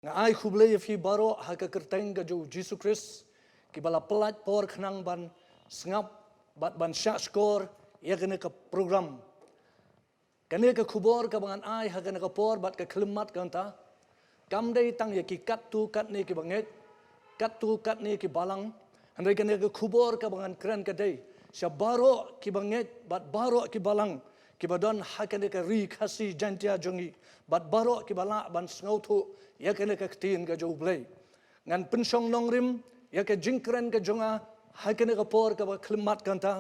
Ngai khuble fi baro haka kerteng ka jo Jesus Christ ki bala pelat por khnang ban sngap bat ban syak skor ya kena ke program kena ke khubor ka bangan ai haka na ka por bat ka khlemat ka ta kam dei tang ya ki kat tu kat ni ki banget kat tu kat ni ki balang handai kena ke khubor ka bangan kran ka dei sya baro ki banget bat baro ki balang ki badon haka na ka ri khasi jantia jongi bat baro ki bala ban sngau thu ya kena ka tin ka jo blai ngan pensong nong rim ya ka jingkren ka jonga haka na ka por ka ba khlemat ka ta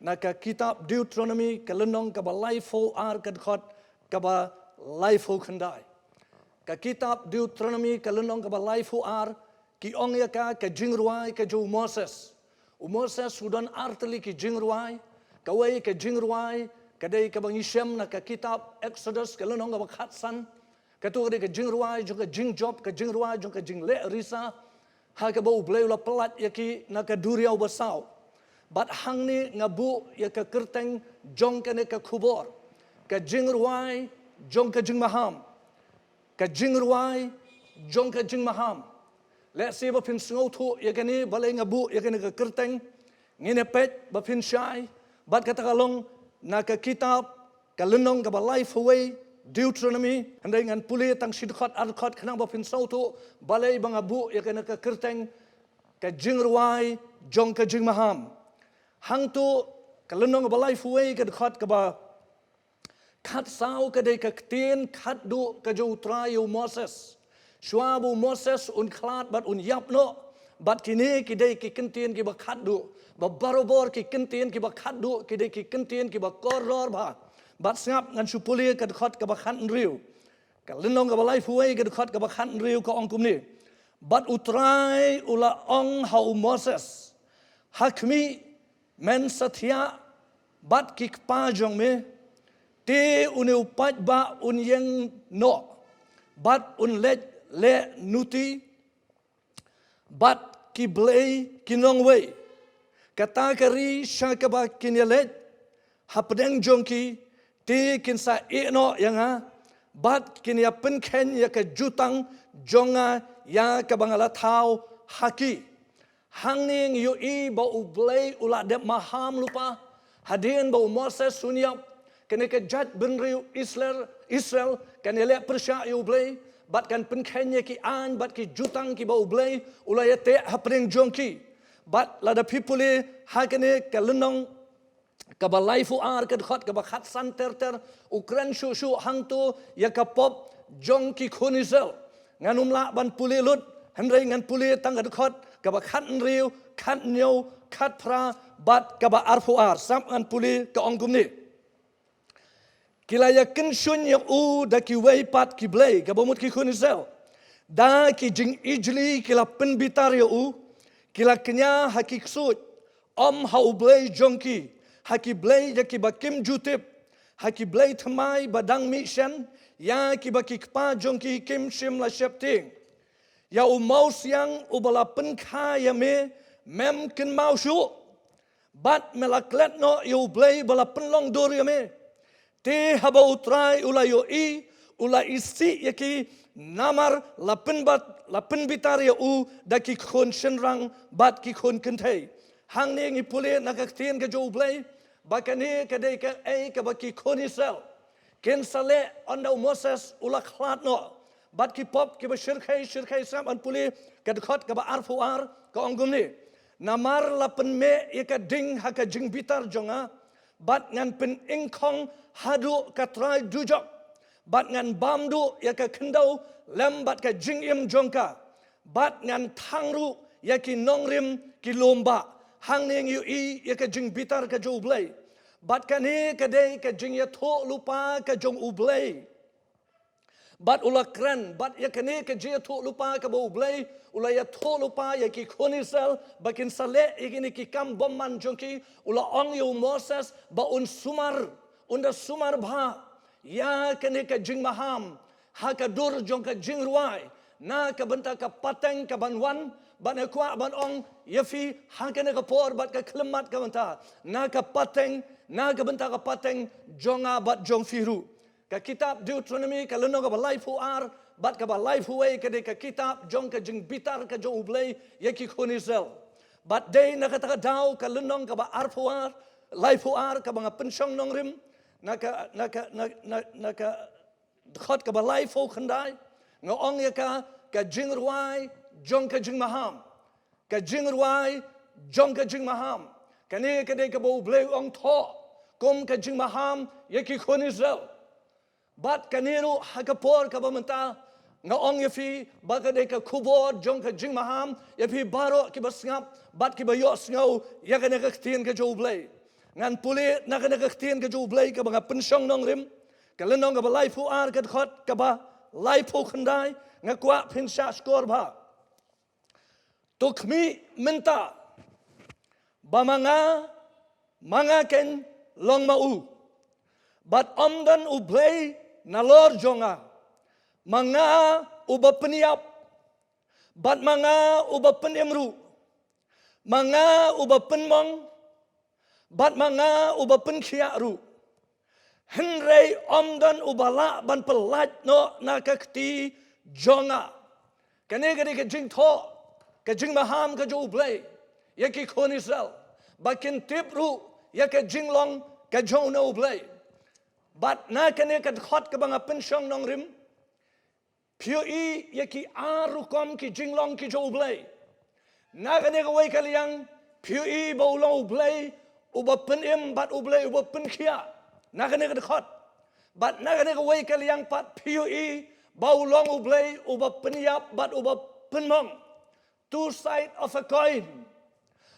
na ka kitab Deuteronomy ka lenong ka ba life ho ar ka khot ka ba life ho khandai ka kitab Deuteronomy ka lenong ka ba life ho ar ki ong ya ka Jingrwai ka jo Moses sudan artli ki Jingrwai ka wei ka Jingrwai ka dei ka bang isem na ka kitab Exodus ka lenong ka ba khatsan ka tu ka Jingrwai jong ka Jingjob ka Jingrwai jong ka Jingle Risa ha ka ba ublei la pelat ya ki na ka duriau basau bat hang ni ngabu ya ka kerteng jong ka ne ka khubor ka Jingrwai jong ka Jingmaham ka Jingrwai jong ka Jingmaham le se ba phin sngo thu ya ka ni balai ngabu ya ka ne ka kerteng ngine pet ba phin shai bat ka takalong na ka kitab ka lenong ka ba life away Deuteronomy andai ngan puli tang sidkhot arkhot khnang ba phin sau thu balai ba ngabu ya ka ne ka kerteng ka Jingrwai jong ka Jingmaham hang tu kalenong ba life way ka khot ka ba khat sao ka dei ka tin khat du ka jo trayo Moses swabu Moses un khlat bat un yap no bat kini ki dei ki kentin ki ba khat du ba barobor ki kentin ki ba khat du ki dei ki kentin ki ba koror ba bat ngap ngan supuli ka khot ka ba khan riu kalenong ka ba life way ka khot ka ba khan riu ka ong kum ni bat utrai ula ong hau Moses hakmi men satya bat kik pa jong me te une upat ba un yang no bat un le nuti bat ki blei kinong wei kata kari syakaba kinyelet hapdeng jongki te kinsa eno yang ha bat kinya penken ya ke jutang jonga ya ke bangala thau haki hangning yu i ba ublei ula de maham lupa hadin ba Moses sunyap kene ke jat benriu Israel kan ele persya yu ublei bat kan penkenye ki an bat ki jutang ki ba ublei ula ya te hapring jongki bat la da people ha kene ke lenong ka ba life ar ka khot ka ba khat san ter ukran shu hangtu ya ka pop jongki khunizel nganumla ban puli lut handrai ngan puli tang ka khot ka ba khat riu khat nyo khat phra bat ka ba arfu ar sam an puli ka ongkum ni kilaya kin shun ya u da ki wei pat ki blei ka ba mut ki khunizel da ki jing ijli kila pen bitar ya u kila kenya hakik sut om ha u blei jongki haki blei ya ki ba kim jutip haki blei thamai badang mi shen ya ki ba ki pa jongki kim shim la shepting ya u mau siang u bala pen kha ya me mem kin mau shu bat melaklet no yu blei bala pen long dur ya me te haba utrai ula yo i ula isi ya ki namar la pen bitar ya u da ki khon shenrang bat ki khon kentei hang ne ngi pule nakaktin ka jo blei bakani ka dei ka ei ka ba ki khonisel ken sale onda Moses ula khlat no bat ki pop ki ba shirkhai sam an puli ka khot ka ba arfu ar ka ongum ni namar la pen me ya ka ding ha ka jing bitar jonga bat ngan pen ingkhong hadu ka trai dujok bat ngan bamdu ya ka kendau lem bat ka jing im jongka bat ngan thangru ya ki nongrim ki lomba hang ning yu i ya ka jing bitar ka jo blei bat ka ni ka dei ka jing ya tho lupa ka jong ublei bat ula kren bat ya kene ke je tho lupa ka bo blei ula ya tho lupa ya ki khonisel bakin sale igini ki kam bomman jongki ula ong yu Moses ba un sumar bha ya kene ka Jingmaham ha ka dur jong ka Jingrwai na ka benta ka pateng ka banwan ban kwa ban ong yafi ha kene ka por bat ka klemat ka benta na ka pateng na ka benta ka pateng jonga bat jong firu ka kitab Deuteronomy ka lenong ka life ar bat ka ba life huway ka de ka kitab jong ka jing bitar ka jo ublay yaki khonizel bat day nakataka daw ka lenong ka ba arfuar life huar ka mga pensyong nong rim naka khot ka ba life ho khandai ngong ya ka Jingrwai jong ka Jingmaham ka Jingrwai jong ka Jingmaham kani ka de ka ba ublay ong tho kom ka Jingmaham yaki khonizel bat kaniro hakapor ka bamenta ngaong yafi baka de ka khubor jong ka Jingmaham yafi baro ki basngap bat ki bayo sngaw ya ka nakaktin ka joblay ngan puli na ka nakaktin ka joblay ka mga pensyong nong rim ka lenong ka ba life ar ka khot ka ba life khandai nga kwa pinsha skor ba tukmi menta ba mga ken long mau bat omdan ublay nalor jonga mga uba peniap bat mga uba penemru mga uba penmong bat mga uba penkiaru henrei omdan ubala ban pelat no nakakti jonga kane ke jing tho ke Jingmaham ke jo ublay yaki khonisel bakin tipru yaka jinglong ke jo no ublay bat na kane ka khot ka banga pensyong nong rim pio yaki arukom ki jinglong ki jo ublay na kane ka way kaliang pio baulong ublay uba penim bat ublay uba penkia na kane ka khot bat na kane ka way kaliang pat pio baulong ublay uba peniap bat uba penmong two side of a coin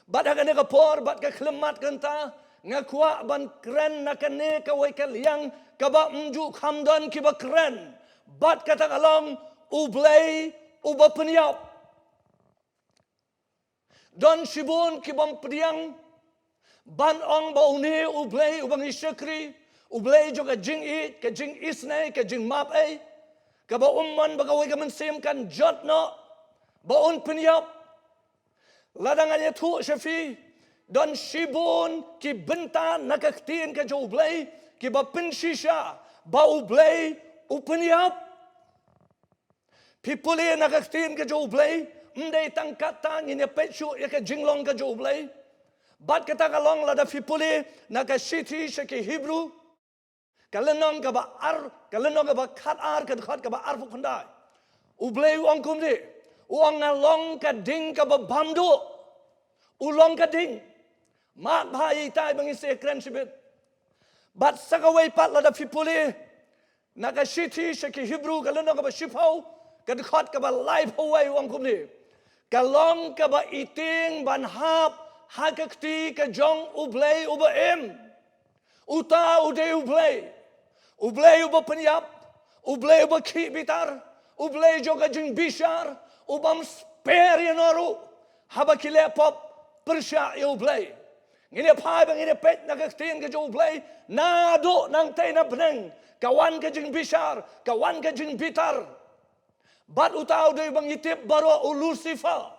bat kane ka por bat ka klemat kanta ngakwa ban kren nakane ka way kaliang kaba mju khamdan ki ba kren bat kata kalong ublay uba peniap don shibun ki bang priang ban ong ba uni ublay ubang isyakri ublay jo ka jing ka jing isnay ka jing map ay ka ba umman ba ka way ka mansim kan jot no ba un peniap ladangannya tu syafi don shibun ki benta nakaktin ka jo ublay ki ba penshisha ba ublay upeniap pipuli nakaktin ka jo ublay mday tangkatang ina pechu ya ka jinglong ka jo ublay bat kata kalong lada pipuli nakashiti sya ki Hebrew kalenong ka ba kalenong ka ba khat ar ka khat ka ba ar fukhandai ublay uang kumdi uang nalong ka ding ka ba bamdo ulong ka ding mat bhai tai bangi se kren sibit bat sakaway pat lada pipuli nakashiti sya ki Hebrew kalenong ka ba shipau ka khot ka ba live away uang kumdi kalong ka ba iting ban hap hakakti ka jong ublay uba uta ude ublay uba peniap ublay uba ki bitar ublay jo ka jing bishar ubam spare yanoru haba kilepop persya ublay ngine pai bang ngine pet nakaktin ka jo ublay na do nang tay na beneng kawan ka jing bishar kawan ka jing bitar bat utaw do bang itip baro Lucifer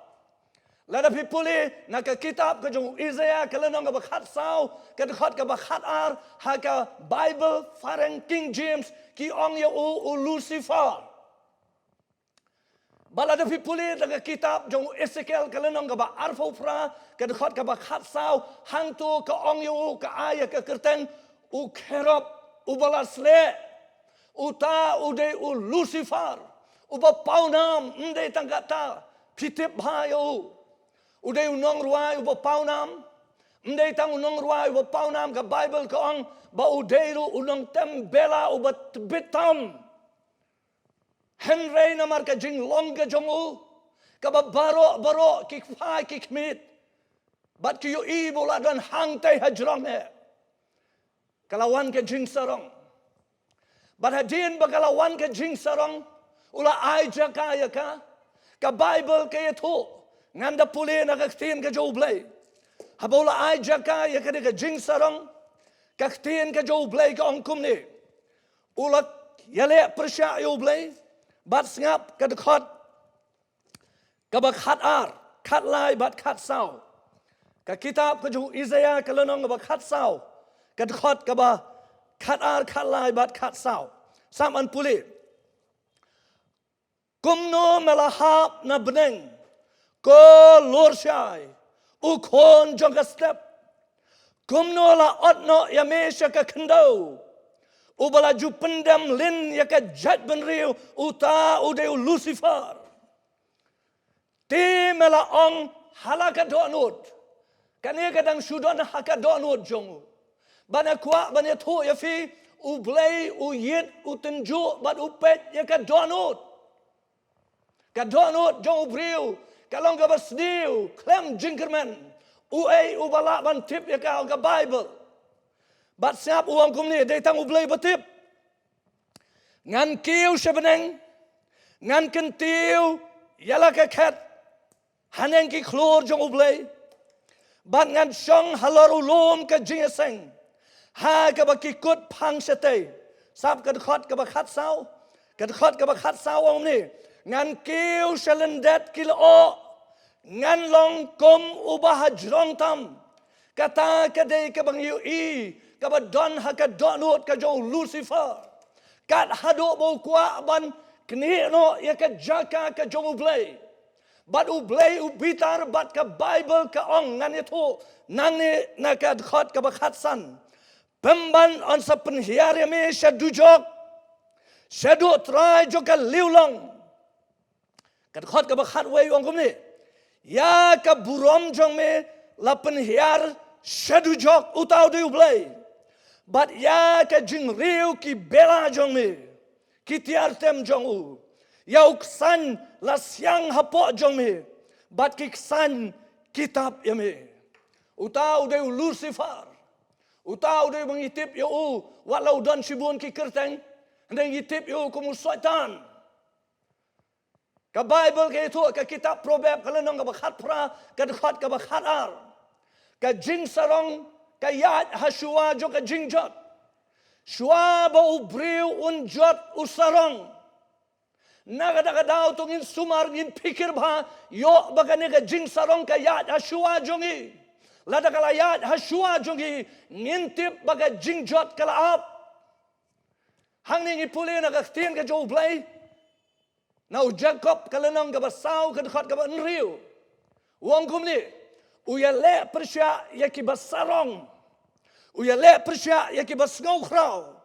lada pipuli naka kitab ka jong Isaiah kalenong ka bakhat saw ka khot ka bakhat ar ha ka Bible farang King James ki ong ya Lucifer balada pipuli naka kitab jong Ezekiel kalenong ka ba arfo fra ka khot ka bakhat saw hangto ka ong ya ka aya ka kerteng kerop balasle uta ude Lucifer uba paunam mde tangkata pitip hayo uday unong ruay uba paunam mde tang unong ruay uba paunam ka Bible ka ang ba udayro unong tembela uba bitam henrei namar ka jing longga jongu ka ba baro kikfai kikmit bat kiyo ibola dan hangtay hajrong he kalawan ka jing sarong bat hadin ba kalawan ka jing sarong ula aja kaya ka Bible kaya to nganda puli nakaktin ka joblay habula aja kaya ka jing sarong kaktin ka joblay ka ongkum ni ula yale persya joblay bat ngap ka khot ka ba khat ar khat lai bat khat saw ka kitab ka jo Isaiah ka lanong ba khat saw ka khot ka ba khat ar khat lai bat khat saw sam an puli kumno melahap na beneng, ko lor syai, ukon jong ka step, kumno la otno yamesha ka kendo, ubala ju pendam lin ya ka jat benriu, uta udeu Lucifer. Ti mela ong halaka donut, kani kadang sudan haka donut jongu, bana kuak bana tu ya fi, ublay uyit utenju bat upet ya ka donut. Kadonut jong ubriu, kalong ka basdiu, klem jingkerman, uai ubala ban tip ya ka Bible. Bat siap uang kumni, datang ublay batip. Ngan kiu sebeneng, ngan kentiu, yala ka kat, haneng ki klor jong ublay. Bat ngan syong halor ulum ka jingeseng, ha ka bakikut pang setay, sap ka dekhot ka bakat saw, ka dekhot ka bakat saw uang ni. Ngan kiu selendet kilo, ngan long kum ubah jrong tam, kata kadai ka bang i, ka badon ha ka donut ka jong Lucifer, kat haduk bau kuak ban kini no ya ka jaka ka jong ublay, bat ublay ubitar bat ka Bible ka ong ngan itu, nang ni na ka khot ka bakat san, pemban on sa penhiar ya me syadujok, syaduk try joka liulong. Kadkhot ka bakhat way wang kumni ya ka burom jong me lapen hiar shadu jok utau de ublay bat ya ka jingriu ki bela jong me ki tiar tem jong u ya uksan la siang hapo jong me bat ki ksan kitab ya me utau de Lucifer utau de mengitip ya u walau dan sibun ki kerteng ndeng itip ya kumu syaitan. Ka Bible ke itu, ka kitab Proverb, kalau nong ka bakhat pra, ka dekhot ka bakhat ar, ka jing sarong, ka yat hasua jo ka jing jot, shua ba ubriu unjot usarong, nagadagadaw tungin sumar ngin pikir ba, yo bagane ka jing sarong ka yat hasua jongi, lada kala yat hasua jongi, ngintip baga jing jot kala ap, hang ningi puli na ka tien ka jo ublay. Now Jacob kalanong ka basaw ka dekhot ka ba nriu. Wong kumni uya le persya ya ki basarong. Uya le persya ya ki basngaw kraw.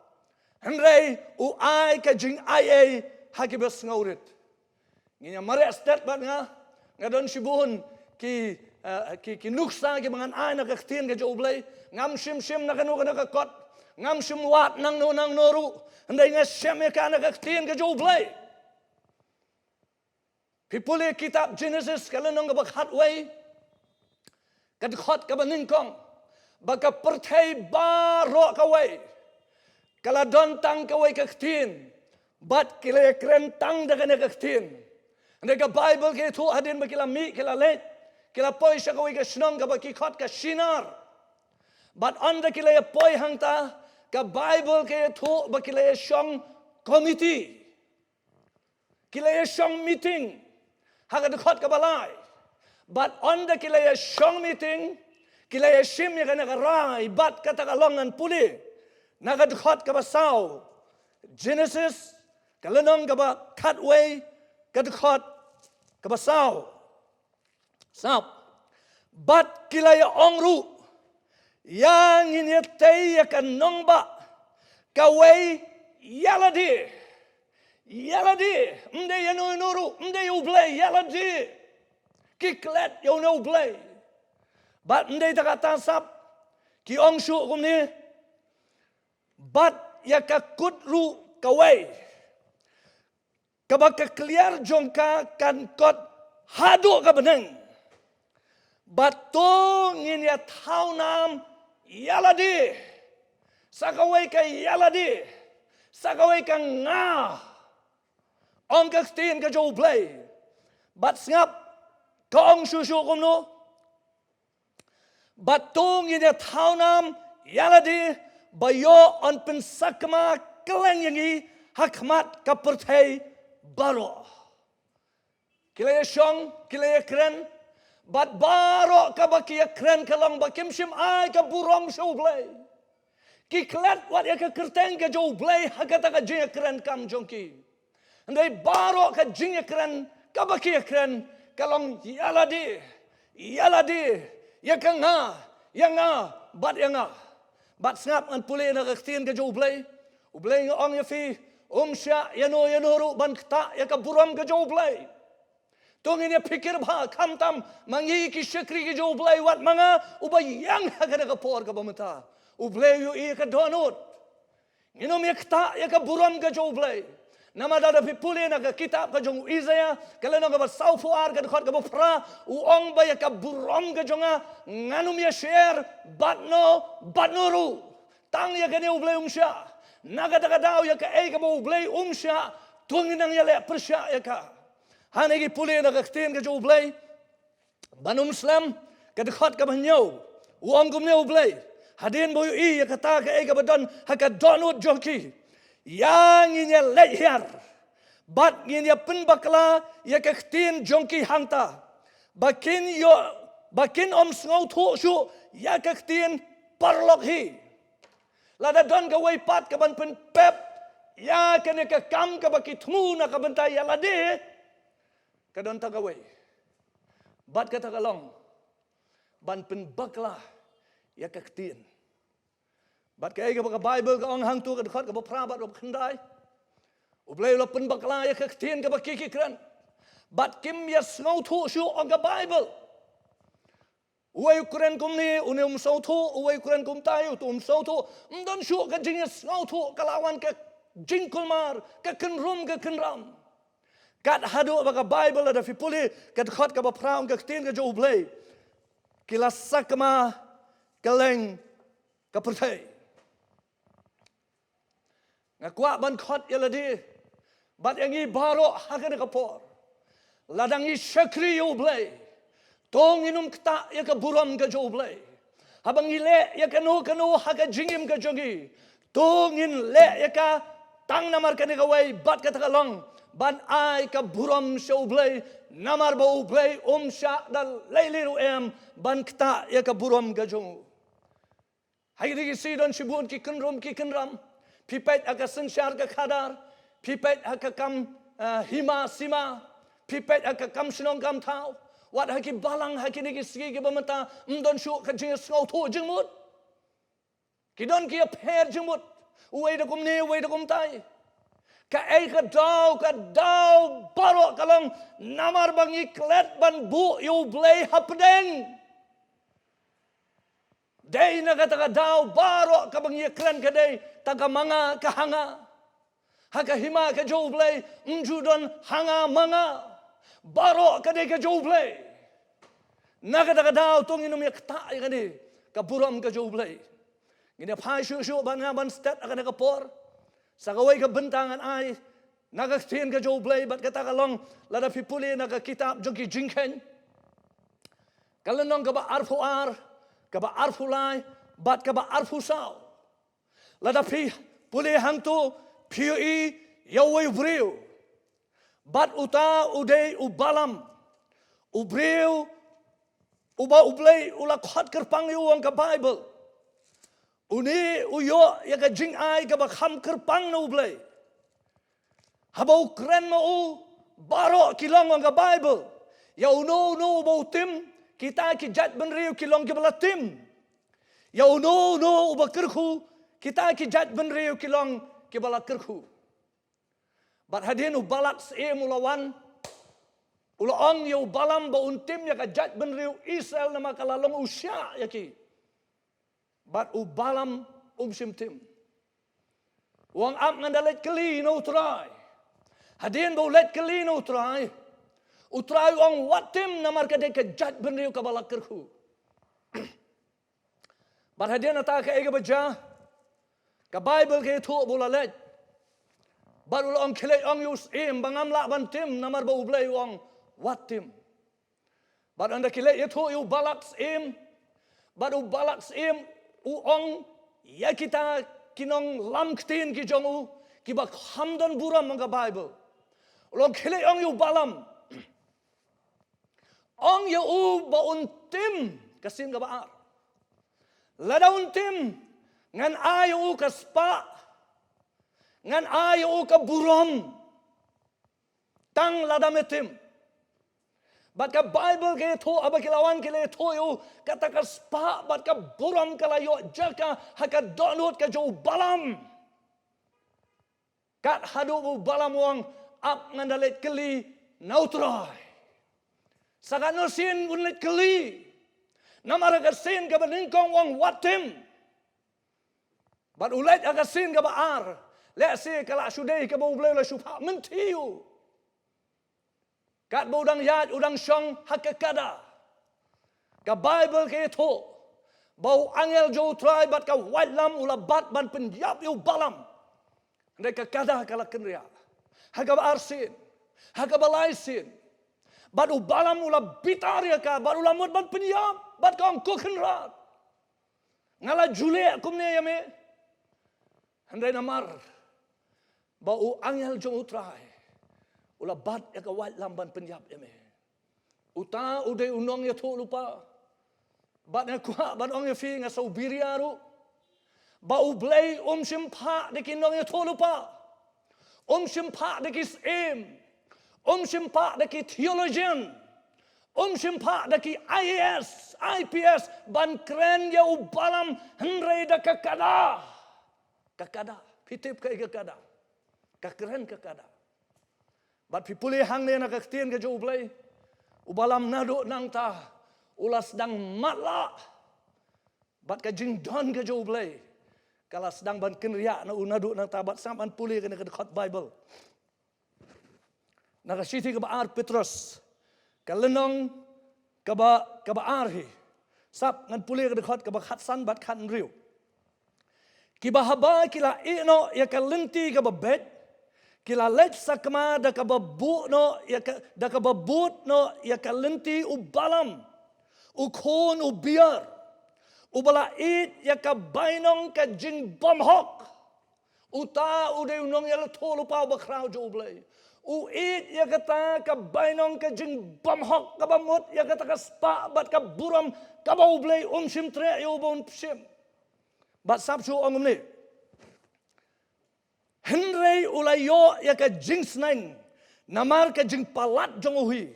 Henry u ai ka jing ai ha ki basngawrit. Nginya mare stat bat nga don sibuhon ki nuksa ki mangan ai na ka tien ka jo ublay. Ngam sim na kanu ka kot. Ngam sim wat nang no nang noru. Henry nga sim ka na ka tien ka jo ublay. Pipuli kitab Genesis kalau nong bakhat way, kadkhot ka baningkong, baka perthai baro ka way, kala don tang ka way kaktin, bat kila kren tang daga kaktin. Ande ka Bible ke tu hadin bakila mi kila let, kila poi sya ka way ka snong ka baki khot ka shinar, bat anda kila poi hangta ka Bible ke tu bakila syong committee, kila syong meeting. Haga dekhot ka balai. But on the kilaya shong meeting, kilaya shim ya kana karai, bat kata kalongan puli. Naga dekhot ka basaw. Genesis, kalanong ka ba cutway, ka dekhot ka basaw. Sap. Bat kilaya ongru, yang inyatay ya kanong ba, kaway yaladi. Yaladi, mde yanu nuru, mde ublay, yaladi. Kiklet yau no ublay. Bat mde takatan sap, ki ong shu kumni, bat ya kakutru kaway. Kabaka clear jongka kan kot hadu ka beneng. Bat to ngin ya tau nam yaladi. Sakaway ka yaladi. Sakaway ka ngah. Ong kaktin ka jo ublay. Bat ngap ka ong shushu kumno. Bat to ngin ya tau nam yaladi. Bayo on pensakma keleng yangi hakmat kapertai baro. Kilaya syong, kilaya kren. Bat baro kabakia kren kalang bakim sim ay ka burong sa ublay. Kiklat wat ya ka kerteng ka jo ublay hakata ka jaya kren kam jongki. Andai baro ka jingekran ka bakikran kalong yaladi ya kanga yanga bat yanga bat snap an pule na kaktin ka jo ublay nga ong ya fi sya yano ban kta ya ka buram ka jo ublay tong ini pikir ba kamtam mangi ki syakri ki jo ublay wat mga ubayang ha ka por ka bamata ublay yu i ka donut inom ya kta ya ka buram ka jo ublay nama dada pipuli na ka kitab ka jong Isaiah kaleno ka basaufuar ka dekat ka bapra uong ba ya ka buram ka jonga nganum ya share batnoru tang ya ka ne ublay sya naga daw ya ka ay ka ublay sya tungin nang ya le persya ya ka hanegi puli na ka tin ka jo ublay banum slam ka dekat ka banyo uong gum ne ublay hadin boy i ya kata ka ay ka badon ha ka donut joki yang inya leher bat inya penbakla ya kaktin jongki hangta bakin ngau thu shu ya kaktin parlok hi lada don ka way pat ka ban pen pep ya kene ka kam ka baki thmu na ka banta ya lade ka don ta ka way bat ka ta ka long ban pen bakla ya kaktin bat ka ga Bible ka ong hang tu ka dekat ka bapra bat khandai ublay lo pen bakla ya kaktin ka bakiki kran bat kim ya ngau thu shu ong ka Bible uai kuren kum ni unem sau thu uai kuren kum tayu tum sau thu ndon shu ka jing ngau thu ka lawan ka jingkulmar ka kenrum ka kenram kat hadu ka Bible ada fi puli ka dekat ka bapra ong ka kaktin ka jo ublay kilasakma kaleng ka pertai ngakwa ban khot yaladi bat yangi baro hakane kapor ladangi syakri ublay tong inum kta ya ka buram ka ublay habang ile ya kanu haka jingim ka jongi tong in le ya ka tang namar ka way bat ka takalong ban ai ka buram sya ublay namar ba ublay sya dal layliru ban kta ya ka buram ka jong hayri sidon shibun ki kenram pipet aka sensyar ka khadar pipet aka kam hima sima pipet aka kam sinong kam thau wat haki balang haki ni sigi ki bamata mdon shu ka jing skau thu jingmut kidon ki pher jingmut uai da kum ne uai da kum tai ka ai ka daw baro kalong namar bangi klet ban bu yu blay hapdeng day na ka daw baro ka bangi kren ka day taga manga ka hanga haka hima ka joblay mjudon hanga manga baro ka de ka joblay naga daga daw tong inum yakta ikani ka buram ka joblay ngine phai shu ban stat akana ka por sagaway ka bentangan ai naga tin ka joblay bat kata kalong lada pipuli naga kitab jogi jingken kalanong ka ba arfuar ka ba arfulai bat ka ba arfusau lada pi puli hang tu POE yawai ubriu bat uta udai ubalam ubriu uba ublay ula khot kerpang yu ang ka Bible uni uyo ya ka jing ai ka ba kham kerpang na ublay habau kren mo u baro kilong ang ka Bible ya uno ba utim kita ki jat benriu kilong ki balatim ya uno uba kerku kita ki jat benriu kilong ki balak kerku bat hadin ubalak se mulawan ulaong yu balam ba untim ya ka jat benriu Israel nama kalalong usya ya ki bat ubalam simtim uang ap ngandalet keli no try hadin ba ulet keli no try utray uang watim namar ka de ka jat benriu ka balak kerku bat hadin ata ka ega baja ka Bible ke thu bulalet baru ong kile ong yus bangam la bantim namar ba ublay ong watim bat anda kile thu yu balaks baru balaks u ong ya kita kinong lamktin ki jongu ki ba hamdon buram ang Bible ong kile ong yu balam ong yu ba untim kasin ka ba lada untim ngan ayo ka spa ngan ayo ka buram tang ladam etim. Bat ka Bible ke tho abakilawan ke le tho yo kata ka spa bat ka buram kalayo jaka haka donut ka jo balam. Kat hadu bu balam wang ap ngandalet keli nautrai. Sakat no sin unlet keli. Namara ka sin ka beningkong wang watim. Bat ulet aga sin ka baar. Le se kala sudai ka bu blay la supa mentiu. Kat budang yat udang syong hakakada. Ka Bible ke itu. Bau angel jo try bat ka wadlam ula bat ban penjap yu balam. Mereka kada kala kenria. Haka ba arsin. Haka ba laisin. Bat u balam ula bitaria ka. Bat ula mud ban penjap. Bat ka angko kenrat. Ngala julia kumne yame. Handai namar. Bau angel jo try. Ula bat ya ka wat lamban penjap ya me. Uta uday unong ya to lupa. Bat na kuha bat ong ya fi nga sa ubiria ru. Ba ublay simpa de kinong ya to lupa. Simpa de kis simpa de ki theologian. Simpa de ki IAS, IPS ban kren ya ubalam henre da kakada. Kakada, pitip ka kakada. Kakren kakada. Bat pipuli hang ne nak ketien ke jo ublay. Ubalam nado nang ta. Ulas sedang matla. Bat ka jingdon ke jo ublay. Kala sedang ban kenriak na unadu nang ta bat sampan puli kena ke dekat Bible. Nak siti ke baar Petrus. Kalenong ke baar hi. Sap ngan puli ke dekat ke khatsan bat khat riu. Kibahaba kila ino ya kalenti ke bed. Kila let sakma da kababut no ya kalenti ubalam ukon ubiar ubala it ya kabainong ka Jingmaham uta uday unong ya to lupa bakraw jo ublay u it ya kata kabainong ka Jingmaham kabamut ya kata ka spa bat ka buram ka ublay sim tre yo bon sim bat sabsu ongumni Henry ulayo ya ka jingsnang namar ka jing palat jonguhi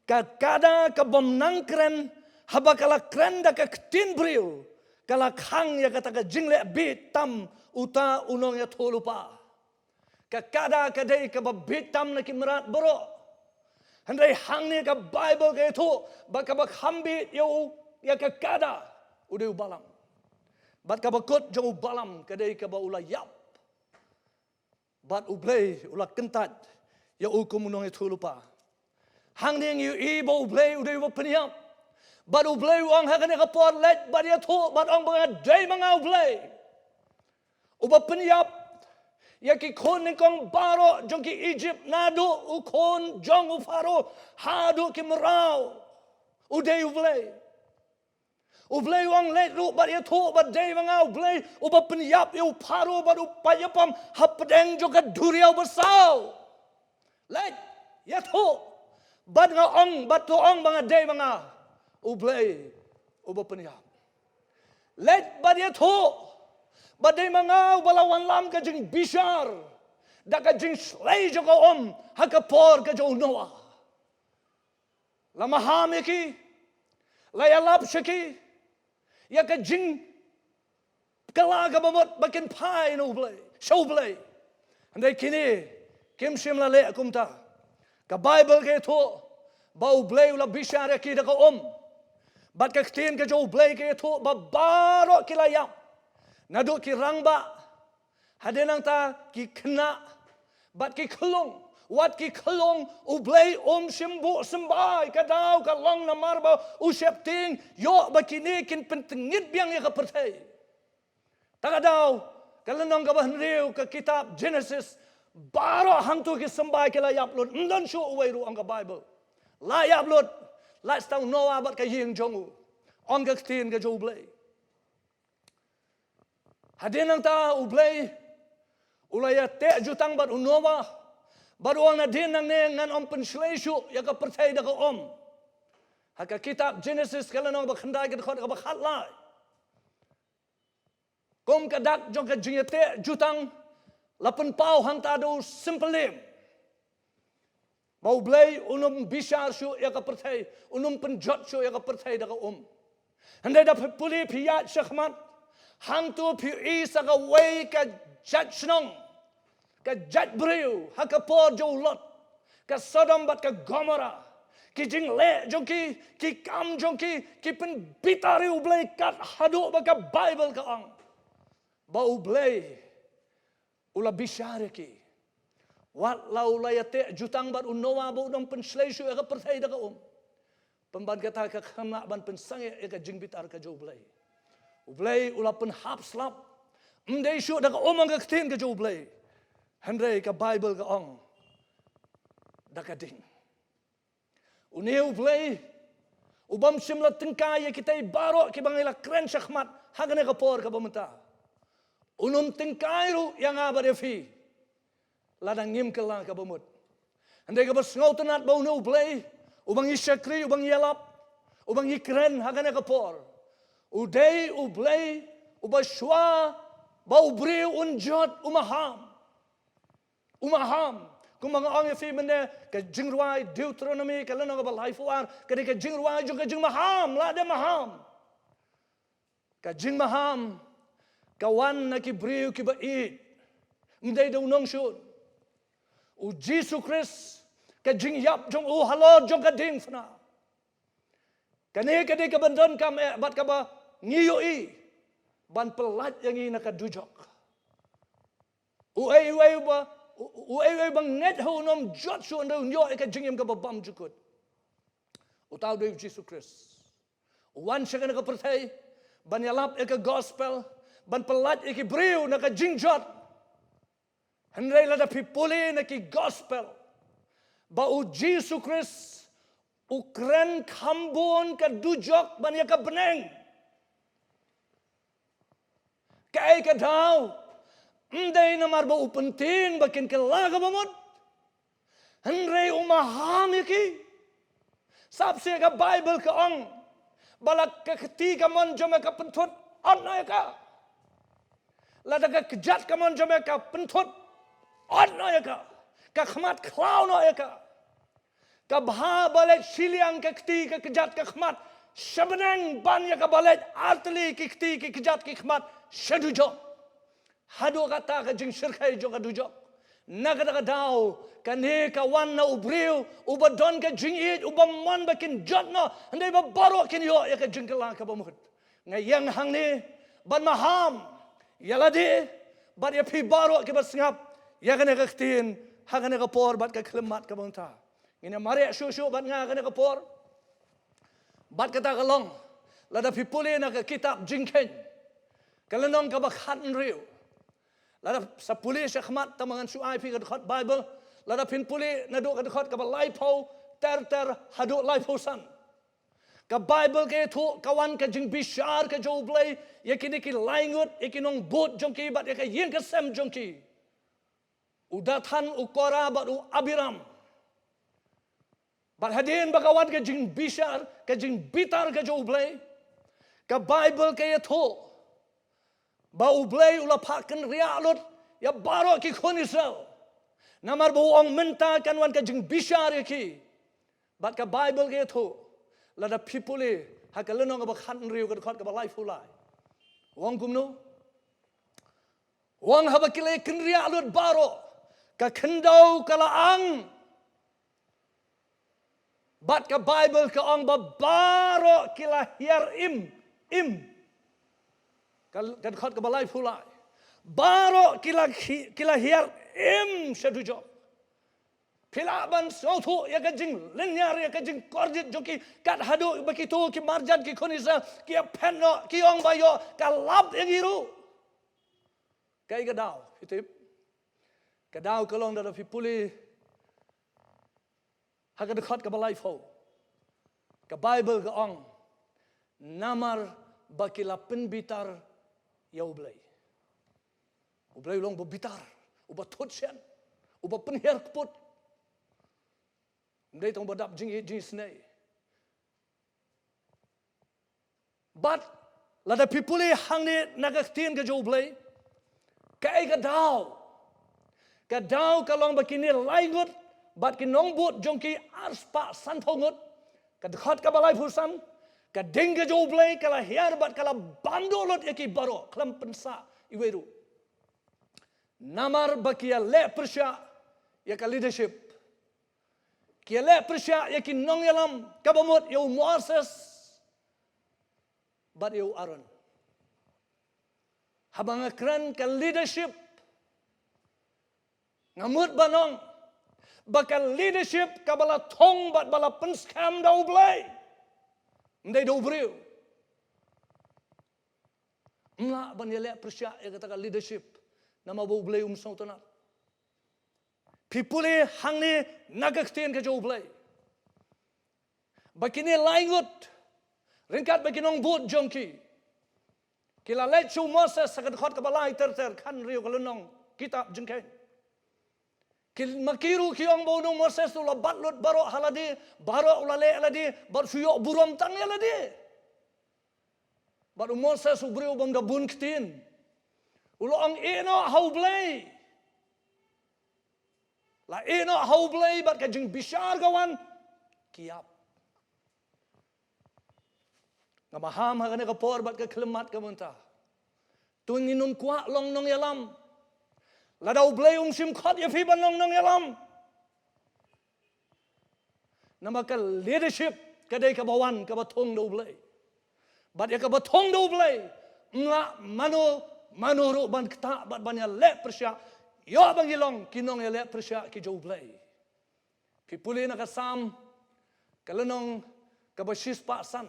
ka kada ka bomnang kren haba kala kren da ka ktin bril kala khang ya kata ka jingle bit tam uta unong ya tholupa ka kada ka dei ka bit tam na kimrat bro Henry hang ni ka Bible ka itu ba ka ba khambit yo ya ka kada ude balam bat ka bakut jong balam ka dei ka ba ulayap Bat ublay ulak kentat ya ukum unong itu lupa. Hang ding yu ibo ublay uday wa peniap. Bat ublay wang hakane kapor let bat ya tu bat ong banga day mga ublay. Uba peniap ya ki kon ni kong baro jong ki Egypt nado ukon jong ufaro hado ki merau uday ublay. Ublay wang let lu bat ya tu bat day mga ublay uba peniap ya uparo bat upayapam hapdeng juga duriau besau. Let ya tu bat nga ong bat tu ong mga day mga ublay uba peniap. Let bat ya tu bat day mga ubalawan lam ka jing bishar da ka jing slay juga hakapor ka jo Noah. Lamaham ki layalap shiki ya ka jing kalaga bamot bakin pai no blay show blay andai kini kim sim la le kumta ka Bible ke to bau blay ula bishara ki da ka bat ka tin ka jo blay ke to ba baro kilaya nado ki rangba hadenang ta ki kena bat ki klong wat ki klong ublay simbu sembai kadau ka long na marba usepting yo bakini kin pentengit biang ya ka pertai takadau kalenong ka bahnriu ka kitab Genesis baro hangtu ki sembai kila yaplut ndon shu uway ru ang ka Bible la yaplut la stau Noah bat ka ying jongu ong ka tin ka jo ublay hadenang ta ublay ulaya te jutang bat Noah baru ang nadin nang ngan penslesyu ya ka percaya da ka haka kitab Genesis kala nang bakhandai ka ka bakhatlai kom kadak jong ka jingete jutang lapen pau hang ta do simple Mau blay unum bishar shu ya ka perthai, unum penjot shu ya ka perthai da ka Handai da puli piyat syakmat, hang tu pi sa ka way ka jat snong, ka jat briu, ha ka por jo lot, ka Sodom bat ka Gomora, ki jing le jong ki kam jong ki pen bitari blay kat hadu ba ka Bible ka ang. Bau blay ula bishar ki. Wat lau layate jutang bat unowa bo dong pensleishu ya ka perthai da ka Pemban kata ka khamna ban pensange ya ka jingbitar ka jo blay. Ublay ula pen hap slap. Mdei shu da ka omang ka ktin ka jo blay. Handre ka Bible ka ong. Da ka ding. Uneu blay ubam simla tingkay kita baro ki bangila kren syakmat hagane ka por ka bamenta. Unum tingkay ru yang abade fi. Ladang ngim kelang ka bamut. Handai ka basngau tenat bau no blay. Ubang isyakri, ubang yalap, ubang ikren hagane ka por. Udai, ublay, ubashwa, baubri, unjot, umaham. Umaham. Kung mga ang yafi mende, ka Jingrwai, Deuteronomy, ka lanang ka balhaifuan, ka di ka Jingrwai jong ka Jingmaham, lada maham. Ka Jingmaham, kawan na kibriw kibait. Mday daw nong syun. U Jesus Christ, ka jingyap jong halod jong ka ding fna. Kani ka bandon kam bat ka ba ngiyoi ban pelat yang i nakadujok. Uay bang net ho nom jot su ndo nyo ka jingyam ka babam jukut. Utaw do Jesus Christ. Wan siya ka perthai ban yalap ka gospel ban pelat ki briw naka jingjot. Handray la da pipuli na ki gospel. Bau Jesus Christ ukren kambon ka dujok banya ka beneng. Kay ka daw. Mday namar ba upentin bakin ka laga mamot. Handray umaham yaki. Sapsi ka Bible ka ong. Balak ka ketiga man jome ka pentut. Ano ka. Lada ka kejat ka man jome ka pentut. Ano ka. Kakmat klaw no ka. Kabha balet siliang kekti ke kejat ke khmat sebenang banyak ka balet artli kekti ke kejat ke khmat sedujo hadu kata ka jing sirkai jo ka dujo nagada ka daw kane ka wan na ubriu ubadon ka jing it ubamman bakin jot no ndai ba baro kin yo ya ka jing kala ka bamut ngayang hang ni ban maham yaladi bar ya pi baro ke basngap ya ka ne ka ktin ha ka ne ka por bat ka klemat ka bangta. Ini mari susu bat nga kena kapor. Bat kata kalong. Lada pipuli na ka kitab jingken. Kalanong ka bakhat nriu. Lada sa puli sa khmat tamangan suai pi ka dekat Bible. Lada pinpuli na do ka dekat ka balaipo ter hadu laipo san. Ka Bible ke tu kawan ka jing bishar ka jo blay yakini ki laingut yakinong bot jongki bat yaka yin ka sem jongki. Udatan ukora bat u abiram. Bat hadin bakawan ka jing bishar, ka jing bitar ka jo ublay, ka Bible ka yato, ba ublay ulapakan rialot, ya baro ki kunisel, namar buong menta kan wan ka jing bishar yaki, bat ka Bible ka yato, lada pipuli, hakalenong ka bakhan riu ka dekot ka balay fulay. Wang kumno, wang habakilay kan rialot baro, ka kendaw kalaang, bat ka Bible ka ang babaro kila hiar im kad ka balay fulay baro kila hiar im sedujo pilaban sautu ya ka jing linyar ya ka jing korjit joki kat hadu begitu ki marjan ki konisa ki penno ki ong bayo ka lab yang iru kai ka daw itip ka daw kalong da pipuli haka dekat ka balay fo. Ka Bible ka ong namar bakila penbitar ya ublay. Ublay long bitar, uba tutsen, uba penher kput. Ndai tong badap jing snay. But lada pipuli hang ni nagaktin ka jo ublay. Ka ay ka daw. Ka daw ka long bakini laingut bat ki nong but jong ki ars pa san thongot ka khot ka balai phusan ka dengga jo blai kala hiar bat kala bandolot eki baro klam pensa iweru namar bakia le persya ya ka leadership kia le persya ya ki nong yalam ka bamot yo Moses bat yo Aaron habang akran ka leadership ngamut banong bakal leadership kabala thong bat bala penskam dau blai ndai do breu mla ban yele persya ya kata leadership nama bo blai sautana people hangni nagakten ka jo blai bakini laingut ringkat bakinong but jongki kila lechu Moses sakat khot kabala ter khan riu kalunong kitab jengkai makiru kiong bonong Moses ula batlut baro haladi baro ula le aladi bar suyo burom tang aladi baru Moses ubriu bom da bun ktin ulo ang eno hau blai la eno hau blai bat ka jing bishar gawan kiap ngamaham hagane ka por bat ka klemat ka munta tuinginun kwa long nong yalam ladau blai sim khot ya fi ban nong yalam namaka leadership kadai ka bawan ka bathong do blai bat ya ka bathong do blai nga mano ro ban kta bat ban ya le persya yo bang ilong kinong ya le persya ki jo blai pi puli na ka sam kalenong ka bashis pa san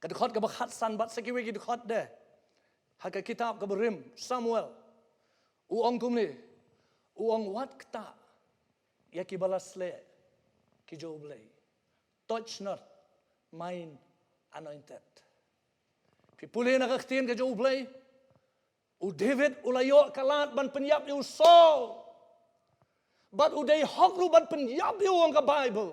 ka khot ka bakhat san bat sakiwe ki khot de ha ka kitab ka berim Samuel uang kumni uang wat kta ya ki balasle ki jo blai touch not mine anointed pi puli na ka khtin ka jo blai u David ulayo kalat ban penyap yu Saul but u dei hokru ban penyap yu ang ka Bible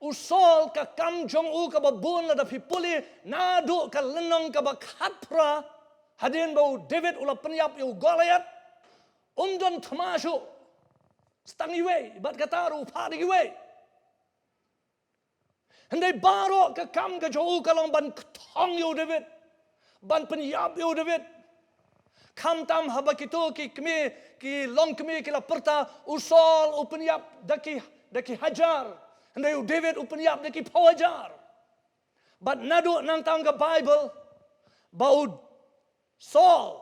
u Saul ka kam jong u ka babun la da pi puli na do ka lenong ka bakhatra hadin bau David ula penyap yu Goliath undon thamashu stang iwe bat kataru phadi iwe handai baro ka kam ka jo ka long ban thong yu David ban penyap yu David kam tam habakito ki long kmi ki la perta usol upenyap daki hajar handai David upenyap daki pawajar but nadu nang tang ka Bible bau Saul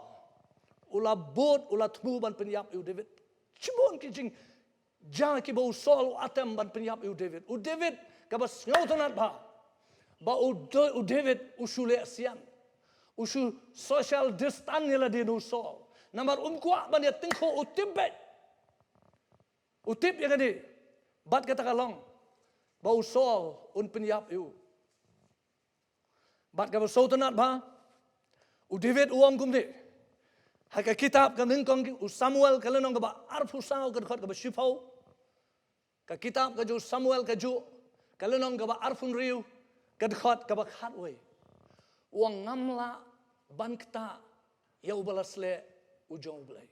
ula bot ula thmu ban penyap yu David chibon ki jing ja ki bau Saul atam ban penyap yu David u David ka bas ngautonat ba u David usule asian usu social distance la di no Saul namar umkwa ban ya tingko utip ya gadi bat kata kalong bau Saul un penyap yu bat ka sautanat ba u David uang kumde haka kitab ka ningkong u Samuel kalenong ka ba arfusao ka khot ka ba shifau ka kitab ka ju Samuel ka ju kalenong ka ba arfun riu ka khot ka ba khatwe uang ngamla ban kta yau balasle ujong blai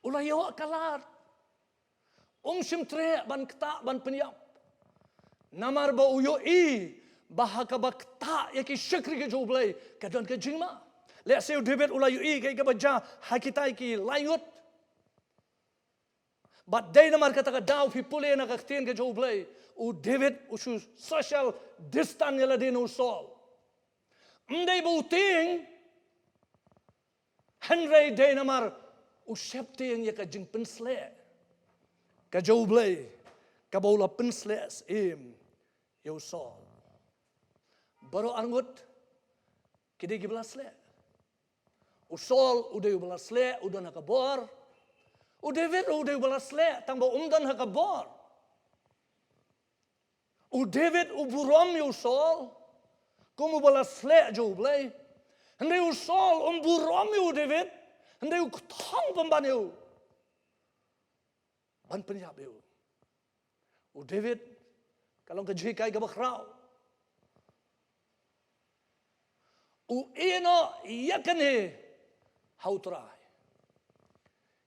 ulayo kalar sim tre ban kta ban penyap namar ba uyo bahaka bakta yaki syakri ke jo blai kadon ke jingma le se David ulayo kai ka baja hakitai ki layut but day namar kata ka daw fi pule na ka khtin ke jo blai u David usu social distance yala dinu Saul ndai buting Henry day namar usepting ya ka jing pensle ka jo blai ka bola pensle yo Saul baru angut kidi giblasle u Saul udah giblasle udah nakabor u David udah giblasle tambah umdan hakabor u David u buram yo Saul como balasle jo blai handai u Saul buram yo David handai u thong pamban yo ban penyap yo u David kalau kejikai ka bakrau u eno yakane how try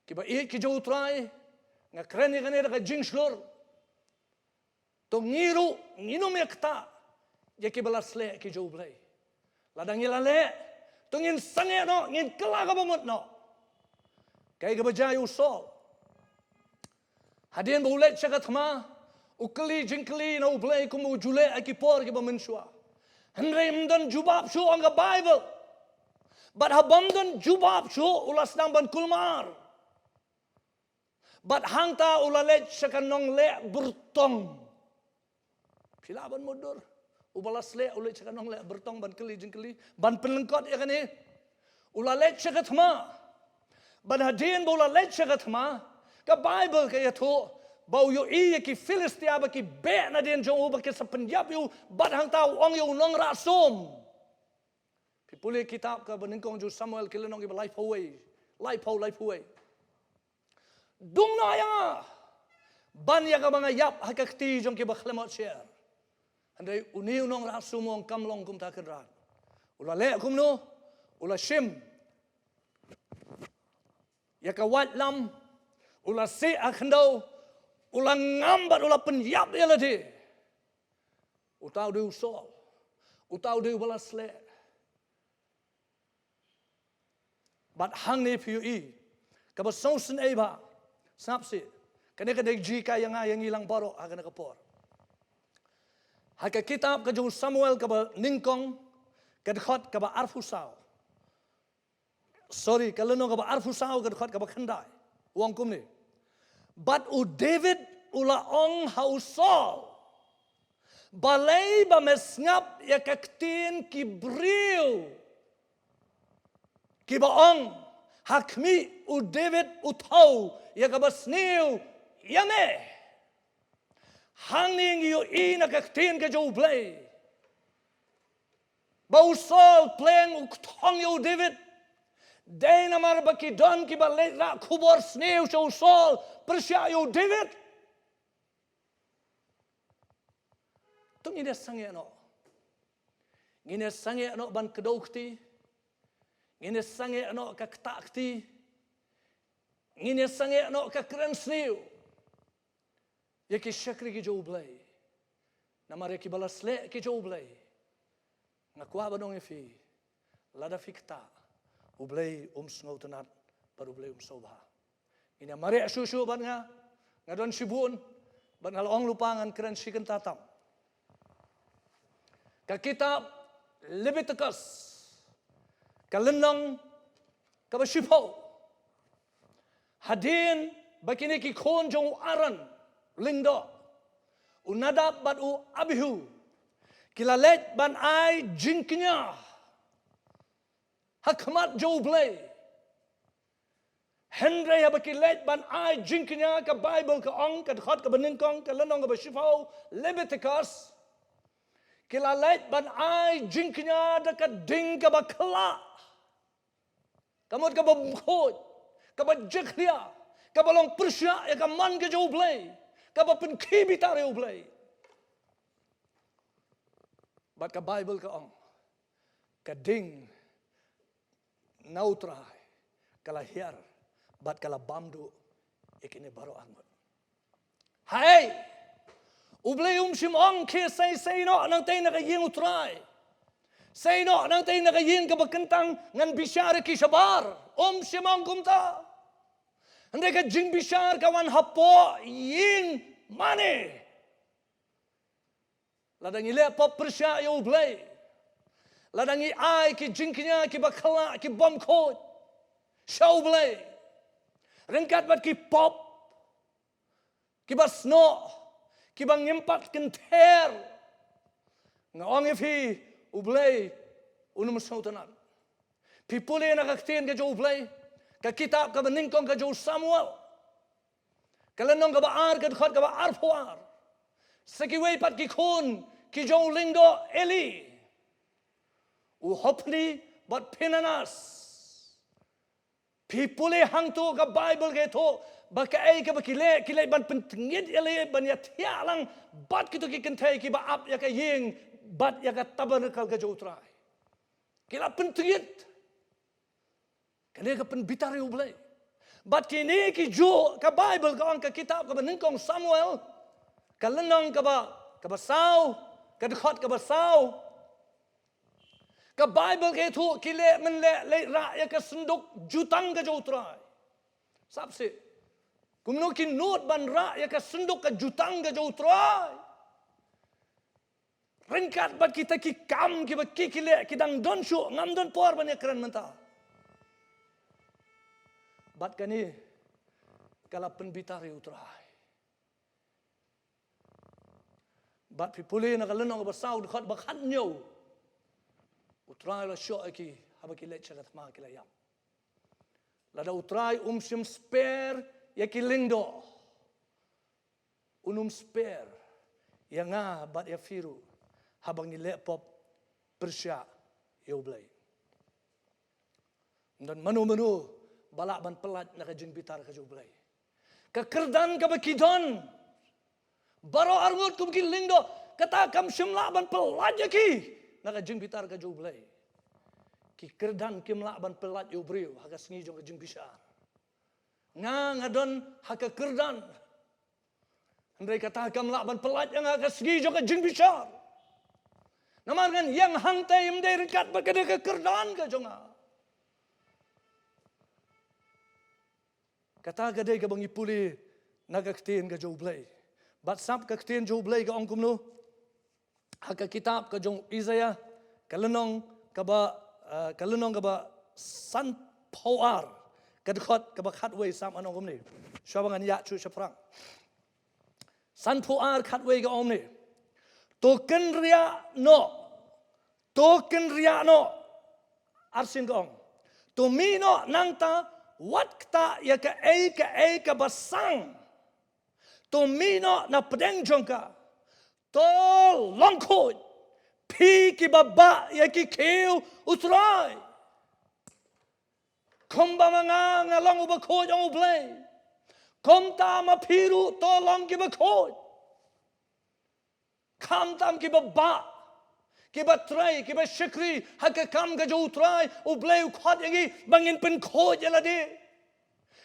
kiba ki jo try nga kren ya kanera ka jing slur to ngiru nginum ya kta ya ki balas le ki jo blai ladang ilale to ngin sange no ngin kala ka bamut no kai ka bajayu sol hadien bulet chakat ma ukli jingkli no blai kumu jule akipor ki bamensua Henry mdan jubab shu ang Bible but habamdan jubab shu ulas nang ban kulmar but hangta ulalet sakanong le bertong pilaban mudur ubalas le ulet sakanong le bertong ban keli jingkeli ban penlengkot ya kan ni ulalet sakatma ban hadien ulalet sakatma ka Bible ka yato bau yo iya ki Filistia ba ki be na din jong ba ki sa Punjab yo bat hang tao ong yo nong rasom pipuli kitab ka baningkong jo Samuel kilenong iba life away dung na ya ban ya ka mga yap hakakti jong ki ba khlemot share andai uniu nong rasom ong kamlong kum ta kedran ula le kum no ula shim ya ka wat lam ula se akndo ulang ngambat ulah penyap dia lagi. Utau dia usol, utau dia balas le. Bat hang ni PUE, kabar sonsen eba, snapsi. Kena kena jika yang hilang baru akan kapor. Haka kitab kajung Samuel kabar ningkong, kadkhot kabar arfusau. Sorry, kalau no kabar arfusau kadkhot kabar kendai. Uang kum ni. But David ula ong hausol. Balay ba mesngap ya kaktin kibriw. Kiba ong hakmi David utaw ya kabasniw yame. Hanging yu ina kaktin ka jo blay. Ba usol playing uktong yu David. Day namar baki don ki balay ra khubor snew sa usol persya yu David. Tung ina sange ano. Ngine sange ano ban kedokti. Ngine sange ano ka ktakti. Ngine sange ano ka kren snew. Yaki syakri ki jo blay. Namar ki balas le ki jo blay. Ngakwa banong ifi. Lada fikta. Ublay sngotenat baru ublay sobha. Ini mari susu ban nga ngadon sibun ban ngalong lupangan keren siken tatam. Ka kitab Leviticus kalenang kabasipo. Hadin bakini ki konjong aran lindo. Unadab bat u abihu. Kilalet ban ai jinknya. Hakmat jo blay. Henry habakilet ban ai jinknya ka Bible ka ong ka khot ka beningkong ka lanong ka basifau Leviticus. Kilalet ban ai jinknya da ka ding ka bakla. Kamot ka bamkhot ka bajkhlia ka balong persya ya ka man ka jo blay. Ka ba penkibitar jo blay. Bat ka Bible ka ong ka ding nautrai kala hiar bat kala bamdu ikini baru angot. Hai ublay simong ke say no nang tay nakayeng utray. Say no nang tay nakayeng kabakentang ngan bisyar ki sabar simong kumta. Andai ka jing bisyar kawan hapo yin mane. Ladang ile pop persya yo ublay. Ladangi ai ki jingknya ki bakala ki bom khot. Show blay. Rengkat bat ki pop. Ki basno. Ki bang impat kenter. Ngong ifi ublay unum sautanat. Pipuli na kaktin ka jo ublay. Ka kitab ka beningkong ka jo Samuel. Kalenong ka baar ka khot ka baar puar. Sekiway pat ki kun ki jo lingdo Eli. Uhopni bat pinanas. Pipuli hang tu ka Bible ke to baka ai ka bakile kile ban pentingit ele ban ya tialang bat kitu ki kentai ki ba ap ya ka ying bat ya ka tabernacle ka jutrai. Kila pentingit. Kene ka pen bitari ublay. Bat kini ki ju ka Bible ka ang ka kitab ka benengkong Samuel ka lenong ka ba Saul ka dekat ka ba Saul ka Bible ke tu ki le men le ra ya ka senduk jutang ka jautrai sabse kumno ki not ban ra ya ka senduk ka jutang ka jautrai ringkat bat kita ki kam ki ba ki le ki dang don shu ngam don por ban ya kran menta bat kani kala penbitari utrai bat pipuli na kalenong ba Saul dekat ba khanyo utrai la syo aki haba ki le chagat ma ki la yam lada utrai sim spare ya ki lindo spare ya nga bat ya firu habang ni le pop persya yo blai dan manu balak ban pelat na kajing bitar ka jublay ka kerdan ka bakidon baro arngot kum ki lindo kata kam simla ban pelat ki na kajing bitar ka jublay ki kerdan kimla ban pelat yo briu ha ka sngi jong kajing bisar ngadon ha ka kerdan andai kata kam la ban pelat yang ka sngi jong kajing bisar namargan yang hantai mdai rekat ba ka kerdan ka jonga kata gadai ka bangi puli naga ktin ka joblay bat sap ka ktin joblay ka ongkum no haka kitab ka jong Isaiah kalenong ka ba san poar ka dekat ka ba khatway sam anong kum ni shabangan ya chu shaprang san poar khatway ka om ni token ria no arsin ka ong to mi no nangta wat kta ya ka basang to mino na pedeng jongka to longkot pi ki baba ya ki keu utrai komba manga ngalong uba ko jong ublay kom ta ma piru to long ki ba ko kam tam ki baba ki ba trai ki ba shikri haka kam ga jo utrai ublay khot yangi bangin pen ko jala de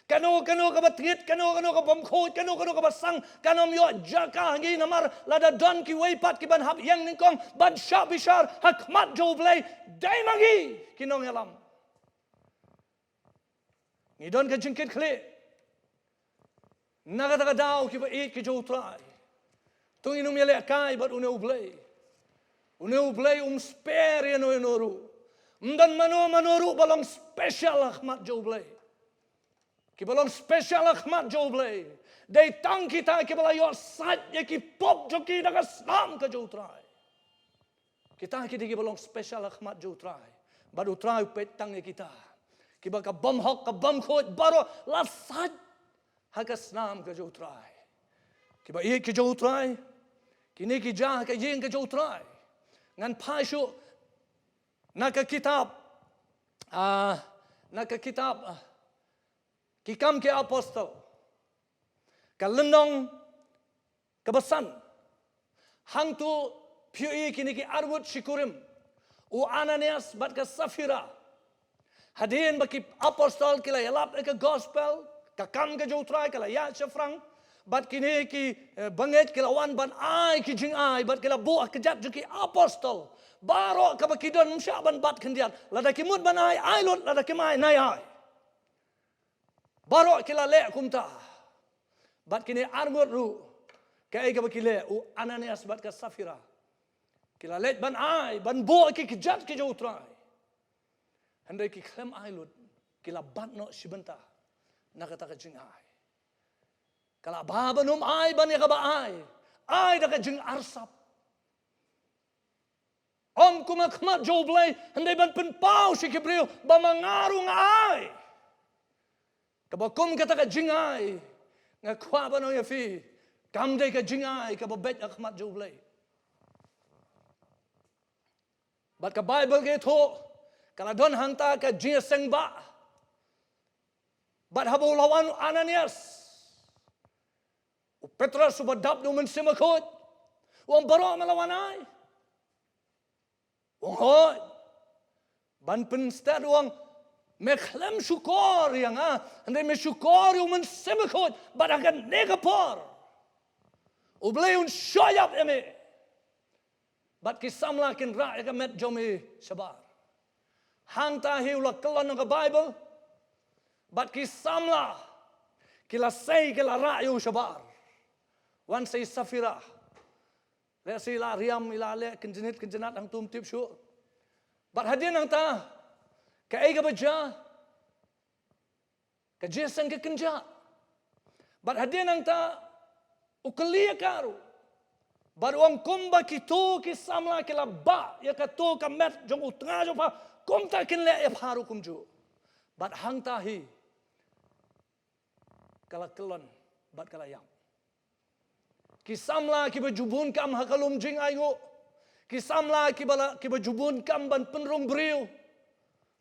kano ka batrit kano ka bom khot kano ka basang kanom yo jaka hangi namar lada don ki weipat ki ban hab yang ningkong ban sha bishar hakmat jo ublay dai mangi kinong yalam ni don ka jingkit khle naga daga daw ki ba eat ki jo utrai tung inum yele kai bat une ublay spare no enoru mdan manoru balong special khmat jo ublay ki balong special khmat jo ublay dei tang kita ki bala yo sat ye ki pop jo ki daga sam ka jo utrai kita ki balong special khmat jo utrai badu utrai pet tang ye kita ki ba ka bom hok ka bom khot baro la sat ha ka snam ka jo utrai ki ba ye ki jo utrai kini ki ja ka yeng ka jo utrai ngan pasyo naka kitab kikam ke apostol kalenong kabasan hang tu pioi kini ki arwut shikurim u Ananias bat ka Safira hadin baki apostol kila yalap ka gospel kakam ka jutrai kala ya shafrang bat kini ki banget kila wan ban ai ki jing ai bat kila buah kejat juki apostol baro ka bakidon msha ban bat kendian lada kimut ban ai lot lada kimai nai ai baro kila le kumta bat kini armut ru ka ka bakile u Ananias bat ka Safira kila let ban ai ban buah ki kejat ki jutrai handai ki klem ai lot kila bat no shibenta nakata ka jing ai kala babanum ai ban ya ba ai da ka jing arsap om kuma khmat joblay handai ban pen pau si kibril ba mangarung ai ka ba kum kata ka jing ai nga khwa ba no ya fi kam dei ka jing ai ka ba bet khmat joblay bat ka Bible ge tho kala don hanta ka jing seng ba bat habo lawan Ananias Petrus subadap do men simakot. Wong baro malawanay. Wong hoy. Ban pen stad wong Meklem syukur yang andai me syukur yung mensemekot badakan negapor. Ublay un shoyap eme. Bat kisamla kin ra ya met jomi sabar. Hang tahi ula kelon ng Bible. Bat kisamla kila say kila ra yung sabar. Wan say safira. Le say la riam ila le kinjinat ang tum tip syu. Bat hadin ang ta ka baja ka jesang ka kenja. Bat hadin ang ta ukaliya karu. Baru ang kumba kito kisamla kila ba ya kato ka met jong utra jong pa kumta kin le ya haru kumju. Bat hang tahi kala kelon bat kala yang. Kisamla kiba jubun kam hakalum jing ayo. Kisamla kiba jubun kam ban penrung beriu.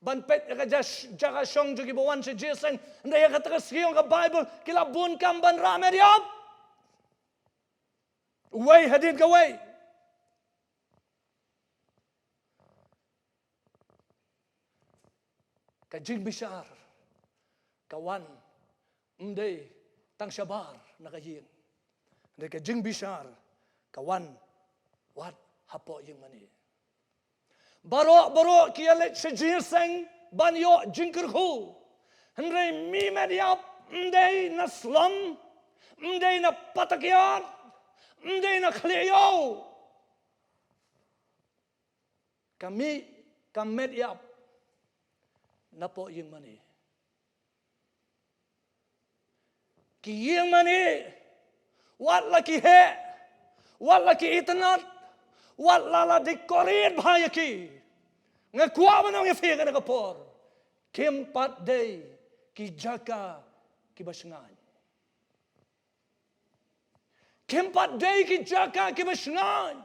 Ban pet ya jaga syong jo kiba wan se jeseng. Nda ya kata kasiyong ka Bible kila bun kam ban rame diop. Way hadin ka way. Ka jing bishar. Kawan. Mday tang syabar nakaying. Mday ka jing bishar. Kawan. Wat hapo yung mani. Baro kialit sa jinseng banyo jingkerhu. Mday mimediap. Mday na slum. Mday na patakyat. Mday na kliyaw. Kami kamediap na po yung mani. Kiyang mani, wat laki he, wat laki itanat, wat lala dikorid bahaya ki. Ngakwa man ang yafiga na kapor. Kimpat day, ki jaka, ki basengan. Kimpat day ki jaka ki basengan.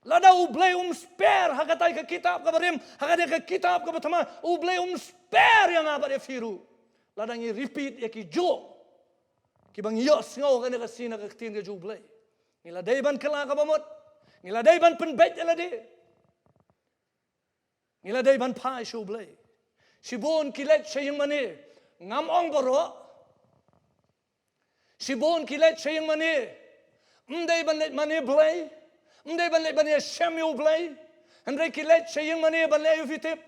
Lada ublay spare hakatay ka kitab ka barim hakatay ka kitab ka batama ublay spare yang abad firu. Lada ngi repeat ya ki jo. Ki bang yos ngau ka nakasina ka tin ka jublay. Ngila day ban kala ka bamot. Ngila day ban penbet ala di. Ngila day ban pai jublay. Sibon kilet sayang mani ngam ong boro. Sibon kilet sayang mani. Mday ban let mani blay. Mday ban let bani Samuel blay. Andre kilet sayang mani ban le yufitip.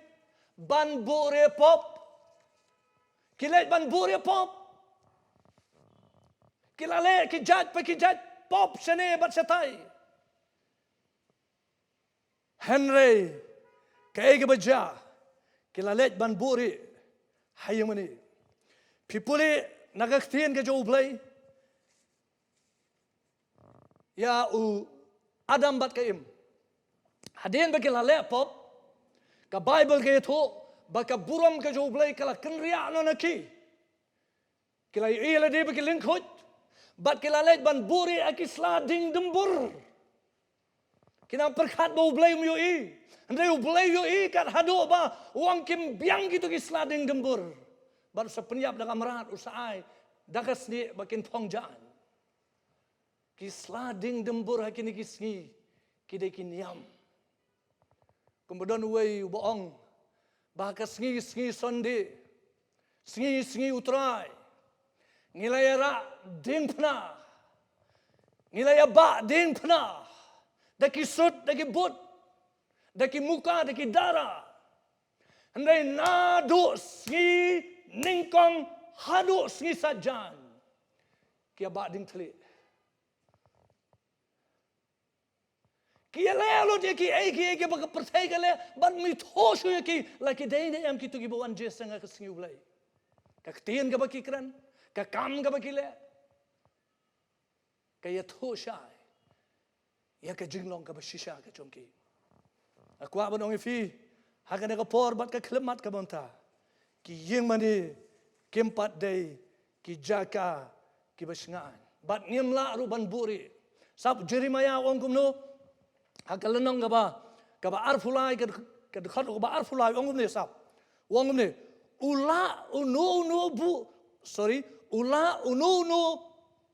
Ban bore pop. Kilet ban bore pop. Kilale kijat pa kijat pop sene bat satay. Henry kaiga baja. Kilalet ban bore hayang mani. Pipuli nagaktian ka jo blay. Ya Adam bat kaim. Hadin bagi lale pop. Ka Bible ke itu. Baka buram ka joblay kala kenriya no naki. Kila iya di bagi lingkut. Bat kila leit ban buri akisla ding dembur. Kina perkat ba ublay mo yoi. Andre ublay yoi kat hado ba. Uang kim biang gitu kisla ding dembur. Bat sa penyap da kamrat usai. Dakas ni bakin pongjaan. Kisla ding dembur hakini kisngi. Kide kinyam. Kemudian uai boong. Baka sengi sonde. Sengi utrai. Ngilaya ra ding pena. Ngilaya ba ding pena. Daki sut, daki but. Daki muka, daki darah. Andai nadu sengi ningkong hadu sengi sajan. Kia ba ding telik. Kia lelo dia ki eki baka pertai kale ban mi thosho ki laki dai ne am ki tu ki bawan jesanga ka singi ulai ka tien ka baki kran ka kam ka baki le ka ya thoshai ya ka jinglong ka bashisha ka chomki akwa banong fi hakane ka por bat ka klemat ka bonta ki yeng mani kimpat dai ki jaka ki basngan bat ngimla ru ban buri sab Jeremiah ong kumno hakalenong kaba arfulai kad khat kaba arfulai ongum ne sap wongum ne ula unu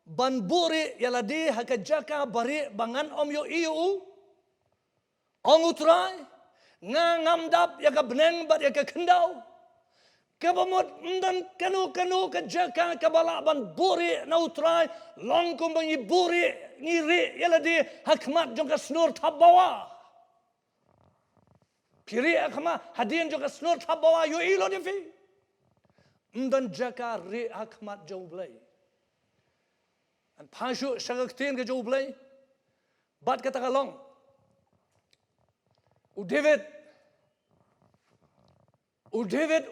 ban bore yalade hakajaka bare bangan om yo iu ong utrai ngamdap ya ka beneng bat ya ka kendau. Kabamot dan kanu ka jaka kabalaban buri na utrai longkum bangi buri ngiri yala di hakmat jong ka snur tabawa. Piri akma hadin jong ka snur tabawa yo ilo di fi. Dan jaka ri hakmat jong blai. An pashu sagaktin ka jong blai. Bat kata kalong. U David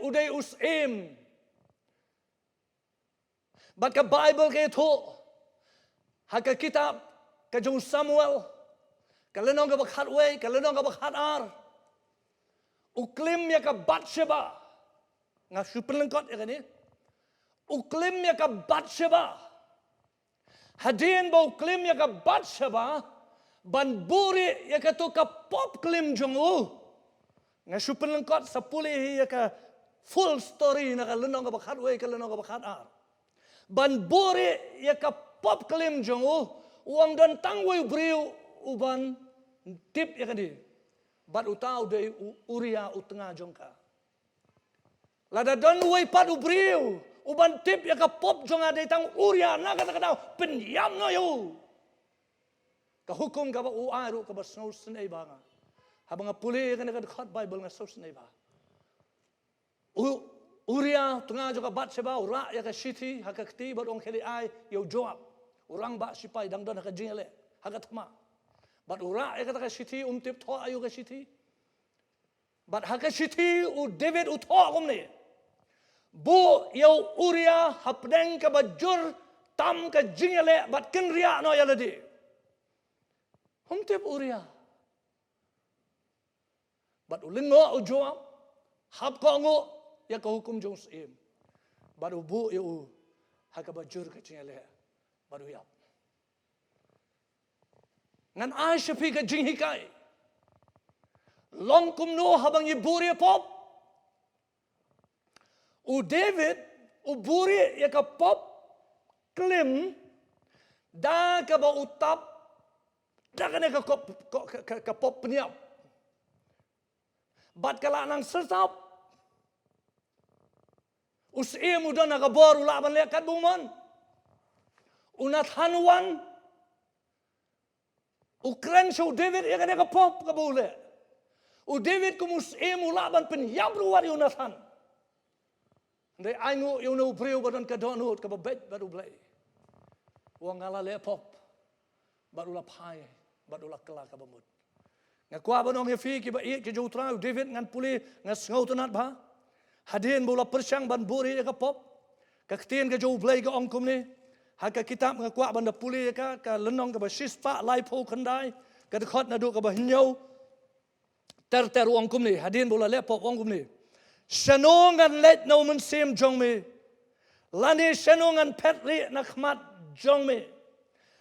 uday usim. Bat ka Bible ka ito. Haka kitab ka jong Samuel. Kalenong ka bakhatway, kalenong ka bakhatar. Uklim ya ka Bathsheba. Nga supelengkot ya kani. Uklim ya ka Bathsheba. Hadin ba uklim ya ka Bathsheba. Ban buri ya ka to ka pop klim jong nga supelengkot sapuli ya ka full story na kalenong ka bakhatway, kalenong ka bakhatar. Ban buri ya ka pop klim jong uang dan tangway beriu uban tip ya kani. Bat utau de uria utengah jongka. Lada don way pat ubriu uban tip ya ka pop jonga de tang uria na kata kata penyam no yo. Ka hukum ka ba uaru ka ba snow snei banga. Habang puli ka khot Bible nga snow snei ba. Uria tengah joka Bathsheba ura ya ka shiti hakakti bat ong kheli ai yo Joab. Urang ba sipai dang don ka jingale hakat ma. Bat ura ya kata ka shiti tip tho ayu ka shiti. Bat haka shiti David tho kumni. Bu yo Uria hapdeng ka bajur tam ka jingale bat kenria no yaladi. Tip Uria. Bat ulingo Joab hap ko ngo ya ka hukum jong sim. Bat bu yo haka bajur ka jingale. Bat yap. Ngan ay siya ka jinghikai. Long kumno habang iburi pop. David, buri ya ka pop klim da ka ba utap da ka ka pop peniap. Bat kala nang sesap. Usim udah na ka bor ulaban lekat bumon. Unat hanuan Ukran show David ya kan ka pop ka bule. David kumus ulaban penyam ruwar Yonathan. Ndai aingu yono breu badan ka donut ka babet baru blai. Wang ala le pop baru la pai baru la kala ka bamut. Nga kwa banong fi ki ba i ki jutra David ngan puli ngas ngautanat ba. Hadin bola persyang ban buri ka pop. Ka ktien ka jo blai ka ongkum ni. Haka kitab nga kwa banda puli ka lenong ka ba sispa lai po kandai ka khot na do ka ba hinyau ter ongkum ni hadin bola le pop ongkum ni shanongan let no man sim jong me lani shanongan petri na khmat jong me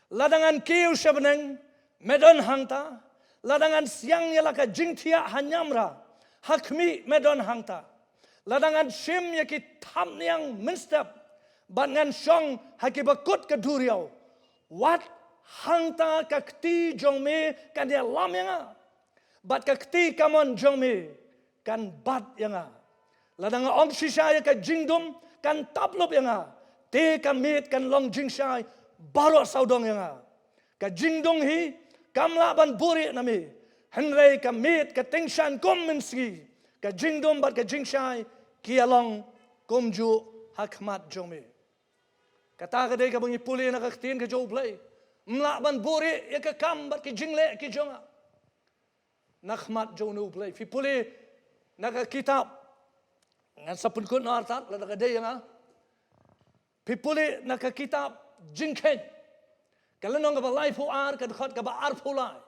ladangan kiu shabneng medon hangta ladangan siang yala ka jingthia hanyamra hakmi medon hangta ladangan shim yaki tham niang minstep Bangan song hakibakut ke duriau. Wat hangta kakti jong me kan dia lam yang bat kakti kamon jong me kan bat yang ladang ong shisaya ka jingdum kan taplop yang te kamit kan long jingsai baro saudong yang ka jingdong hi kamla ban buri nami henrei kamit ka tengshan kom menski ka jingdum bat ka jingsai kialong komju hakmat jong me kata kadai ka bangi puli na kaktin ka jo blai mla ban buri ya ka kam bat ki jingle ki jonga nakhmat jo no blai fi puli na ka kitab ngan sapun kun artat la ka dai nga fi puli na ka kitab jingken kalenong ka ba lai fu ar ka khot ka ba ar fu lai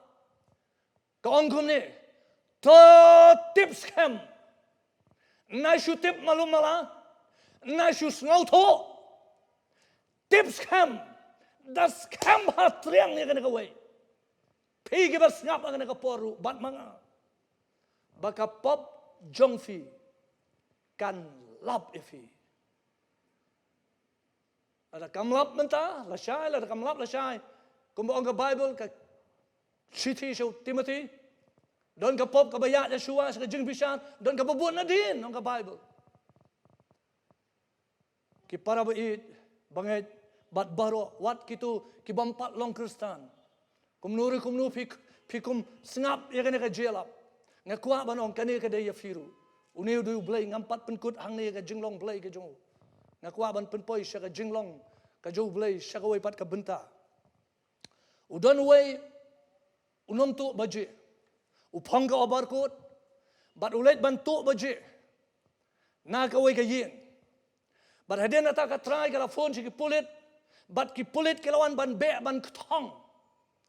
ka ongkum ni to tips kem na shu tip malum mala na shu ngau tho tips kam das kam hat triang ni kana kawai pigi bas ngap kana ka poru bat manga baka pop jongfi kan lap ifi ada kam lap menta la shai la kam lap la shai kumbo ang Bible ka city show Timothy Don ka pop ka bayat Yeshua sa jing bisan, don ka babut na din ang ka Bible. Ki para bait bangit bat baro wat kitu ki bampat long Kristan. Kumnuri pikum sngap ya kana ka jelap. Ngakwa banong kani ka daya firu. Uniu du blay ngampat penkut hang ni ka jinglong blay ka jong. Ngakwa ban penpoi sya ka jinglong ka jo blay sya ka way pat ka benta. Udon way unom tu baje. Upang ka obarkot, bat ulit bantu baje. Na ka way ka yin. Bat hadin na ta ka try ka la phone si ki pulit, bat ki pulit kilawan ban be ban ktong.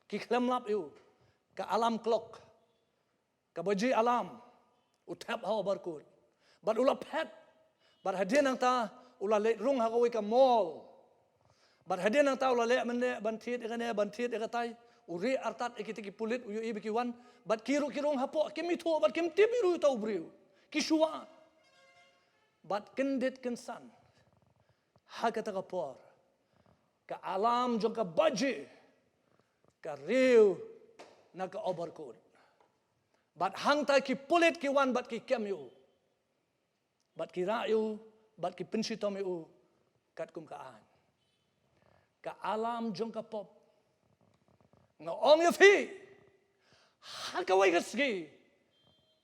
Ki klemlap yu, ka alam clock, ka baje alam, utap ha obarkot. Bat ula pet, bat hadin ang ta ula let rung ha ka way ka mall. Bat hadin ang ta ula let mende bantit ikane bantit ikatai. Uri artat ikiti pulit uyu ibiki wan bat kirong hapo kimito bat kim tibiru tau briu kisua bat kendit kensan hakata kapor ka alam jong ka baji ka riu na ka obarkod bat hangta ki pulit ki wan bat ki kemyu bat ki rayu bat ki pensitom yu kat kum kaan ka alam jong ka pop nga ong yafi hakaway kasgi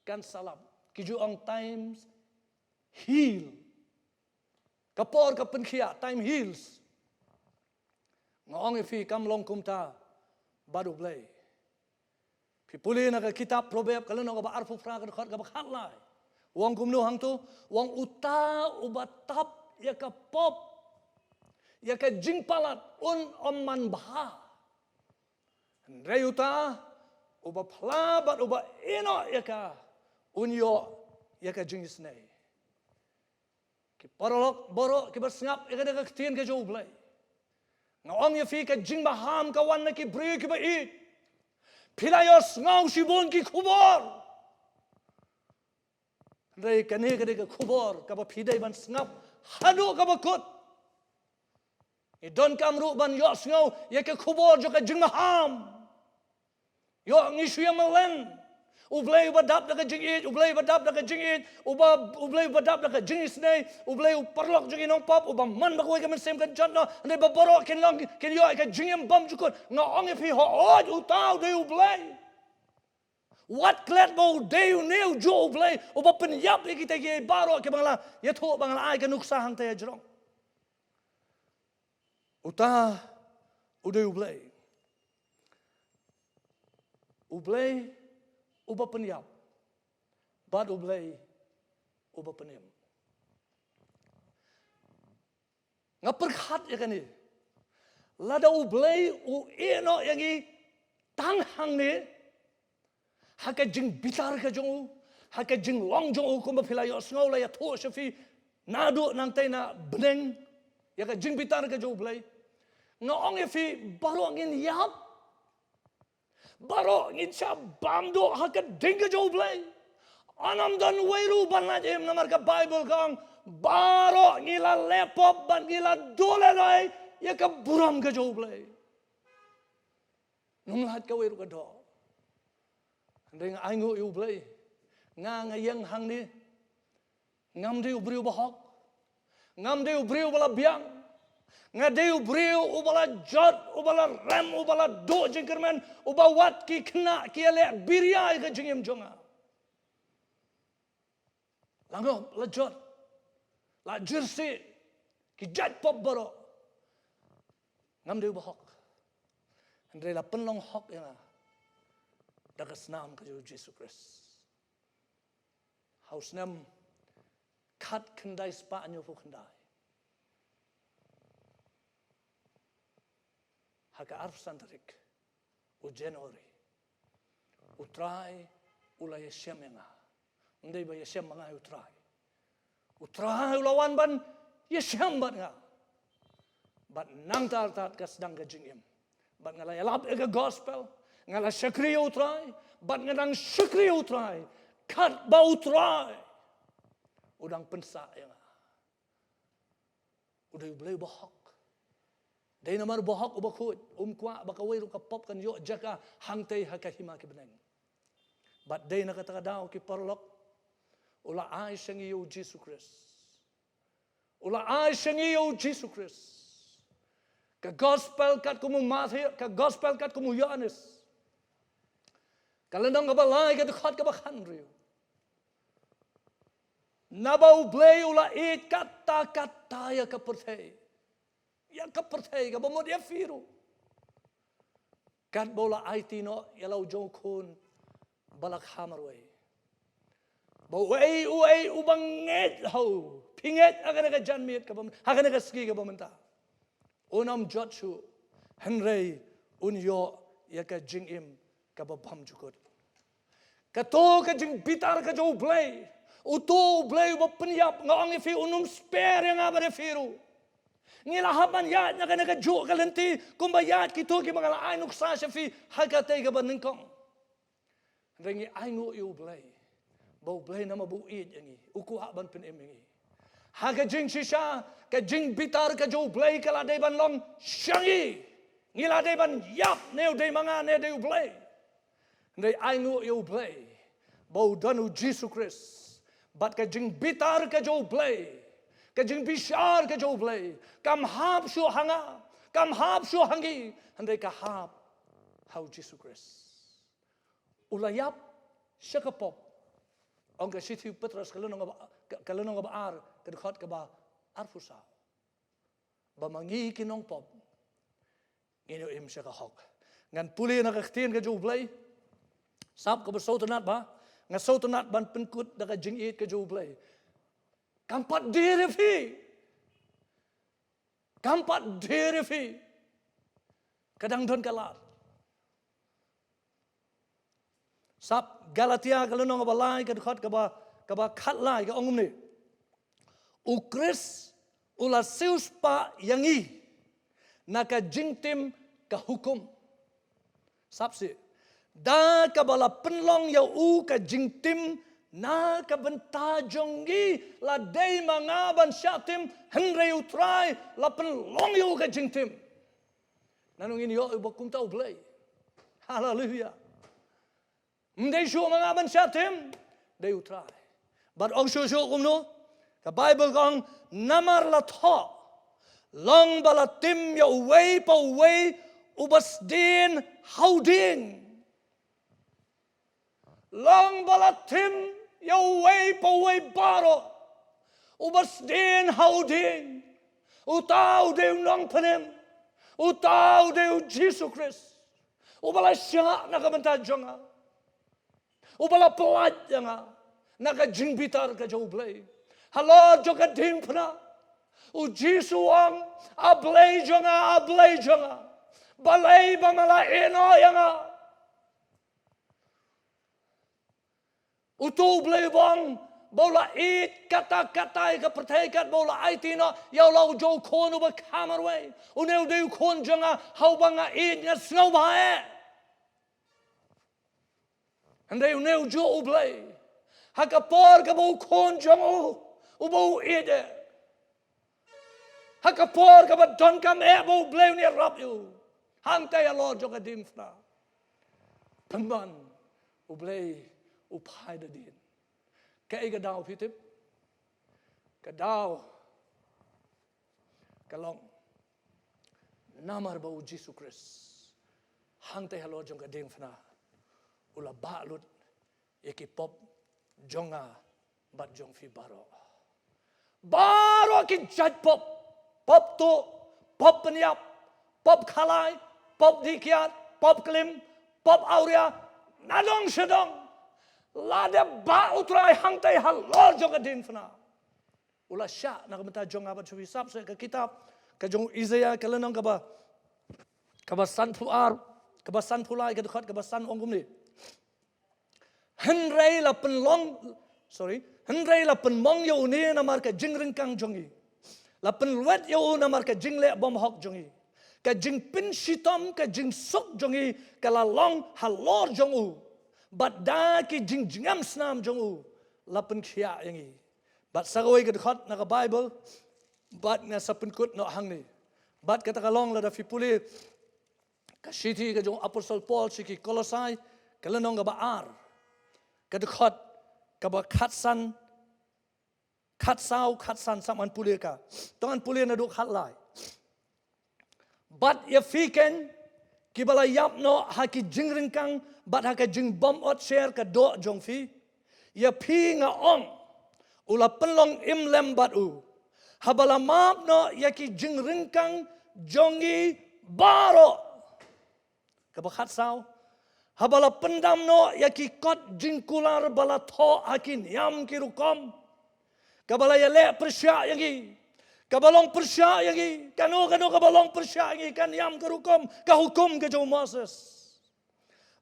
kan salap kiju ong times heal kapor kapenkhia time heals nga ong yafi kamlong kumta badu blay pipuli na ka kitab proverb kalano ka ba arfu fra ka ka bakhatlay wong kumno hang to wong uta ubatap ya ka pop ya ka jingpalat man baha Reyuta uba plabat uba ino yaka unyo yaka jingisnei. Ki parolok boro ki bersngap yaka deka ketien ke joblay. Ngawang yafi ka Jingmaham ka wan na ki bri ki bait. Pilayos ngaw sibon ki khubor. Rey kani ka deka khubor ka ba pidai ban sngap hado ka bakot. Idon kamru ban yos ngaw yaka khubor jo ka Jingmaham. Yo ngisuya malen. Ublay badap na ka jingit, ublay badap na ka jingit, ublay badap na ka jingisnay, ublay uparlok jing inong pop, uba man bakoy ka mensem ka jatno, anday babaro kin yo ka jingim bam jukot, nga ong ifi hood utaw day ublay. What klet mo day new jo ublay, uba penyap ikita ki baro ki bangla, yato bangla ay ka nuksahang tayo jirong. Uta uday ublay. Ublay, uba penyap. Bad ublay, uba penyam. Ngaperkat ya kan ni. Lada ublay, ino yang i tanghang ni. Haka jing bitar ka jong, haka jing long jong kumba pilayo sngaw la ya to shafi nado nang tay na beneng. Ya ka jing bitar ka jong ublay. Nga ong yafi baro ngin yap. Baro ngin siya bamdo haka dinga joblay. Anam dan wairu banat im namar ka Bible kang baro ngila lepop ban ngila dole lai ya ka buram ka joblay. Nung lahat ka wairu ka do. Andai nga aingo iublay. Nga ngayang hang ni. Ngam di ubriu bahok. Ngam di ubriu bala biang. Nga deu breu ubala jot ubala ram ubala do jengkerman ubawat ki kena ki ale biria ka jengem jonga lango la jot la jersey ki jat pop baro ngam deu bahok andre la penlong hok ya dagas nam ka Jesus Christ haus nam kat kendai spa anyo fu kendai haka arfsan tarik u January utrai ula yeshem nga ndai ba yeshem nga utrai ulawan ban yeshem ban nga bat nang tat kas dang ka jingim bat ngala yalap ega gospel ngala shakri utrai bat ngadang shakri utrai kat ba utrai udang pensa nga udah boleh bahok Day namar bohok ubakut, kwa bakaway ru kapop kan yo jaka hangtay hakahima ki beneng. But day na katakadaw ki parlok, ula ay siyang iyo Jesus Christ. Ula ay siyang iyo Jesus Christ. Ka gospel kat kumu Matthew, ka gospel kat kumu Yohanes. Kalandang kabalay kat kat kabakhanriyo. Nabaw blay ula it kata-kata ya kapertay. Ya kapertay ka bamod ya firu. Kat bola ay tino yalaw jong kun balak hamarway. Baway uay ubanget ho. Pinget akan ka janmit ka bam. Akan ka ski ka bamanta. Unam jotsu henrei unyo ya ka jingim ka babam jukut. Kato ka jing bitar ka jo blay. Uto blay ba penyap ngong ifi unum spare yang abare firu. Ngilahaban yat na ka jo kalenti kumbayat kito ki mga lainok sa siya fi hagatay ka ba ningkong. Rengi aingo yu blay. Bau blay na mabuid yangi. Ukuha ban pinim yangi. Haga jing sisya, ka jing bitar ka jo blay kaladay ban long syangi. Ngiladay ban yap neo day mga ne day blay. Rengi aingo yu blay. Bau danu Jesus Christ. But ka jing bitar ka jo blay. Kajing bishar ka jo blay. Kam hap syo hanga. Kam hap syo hangi. Handai ka hap. How Jesus Christ. Ulayap siya ka pop. Ang ka sithi petras kalunong ba ar. Kadukot ka ba arfusaw. Bamangi kinong pop. Ino im siya ka hok. Ngan puli na kaktin ka jo blay. Sap ka ba sautanat ba? Nga sautanat ban penkut na ka jing it ka jo blay. Kampat dirifi. Kampat dirifi. Kadang don kalat. Sap Galatia kalunong abalay kadukot kaba katlay ka ongum ni. Ukris ula sius pa yangi. Naka jingtim ka hukum. Sap si. Da kabala penlong ya u ka jingtim na kabentajonggi la day mga bansyatim henrei utray la penlong yu ka jingtim. Nanong ini yo ibakum tau blay. Hallelujah. Mday syu mga bansyatim day utray. But ang syu kum no ka Bible kong namar la tho long balatim ya uway pa uway ubas din hauding. Long balatim Yahweh paway baro. Ubas din hauding. Utaw de long panem. Utaw de Jesus Christ. Ubala siya nakabantadyo nga. Ubala pawad nga. Nakajingbitar ka jawblay. Halo jo ka din pa na. O Jesus ang ablay jo nga. Balay ba malaino nga. Utu blay bang bola it kata-katay ka pertekat bola ay tino yaw lau jo kono ba kamarway unew de kon janga how banga it nga snow bae ande unew jo blay hakapor ka bo kon janga ubo ide hakapor ka ba don kam e bo blay ni rap you hangtay alo jo ka dimfna pemban ublay upay da din. Kaya kadaw pitip. Kadaw. Kalong. Namar ba u Jesus Christ. Hangtay halo jong kading fana. Ula balut. Ikipop. Jonga. Bat jong fi baro. Baro ki jad pop. Pop to. Pop penyap. Pop kalay. Pop dikiat. Pop klim. Pop aurea. Nadong sedong. Lada ba utray hangtay halor jong adin fana. Ula sya nakamata jong abat suwi sap sa kitab ka jong Isaiah kalanong kaba san puar kaba san pulai kadukot kaba san ongum ni. Henrei la penmong yo ni namar ka jingringkang jongi. La penluet yo namar ka jingle bom hok jongi. Ka jing pin sitom ka jing sok jongi kala long halor jongu. But da ki jingjingam snam jongu lapen khia yangi. But sagaway kadukot naka Bible but nga sa penkut no hangni. But kata kalong la da fipuli ka city ka jong Apostle Paul siki Kolosai kalanong ga baar. kedekot kaba khatsan khatsan saman pulia ka tongan pulia na duk hatlai bat ya fiken kibala yapno haki jingringkang bat haka jing bom ot share ka do jong fi ya pi nga ong ula penlong imlem bat u habala map no yaki jingringkang jongi baro kaba khatsau habala pendam no yaki kot jingkular bala tho hakin yam kirukom kabala yale persya yangi kabalong persya yangi kanu kabalong persya yangi kan yam kirukom ka hukum ke jo Moses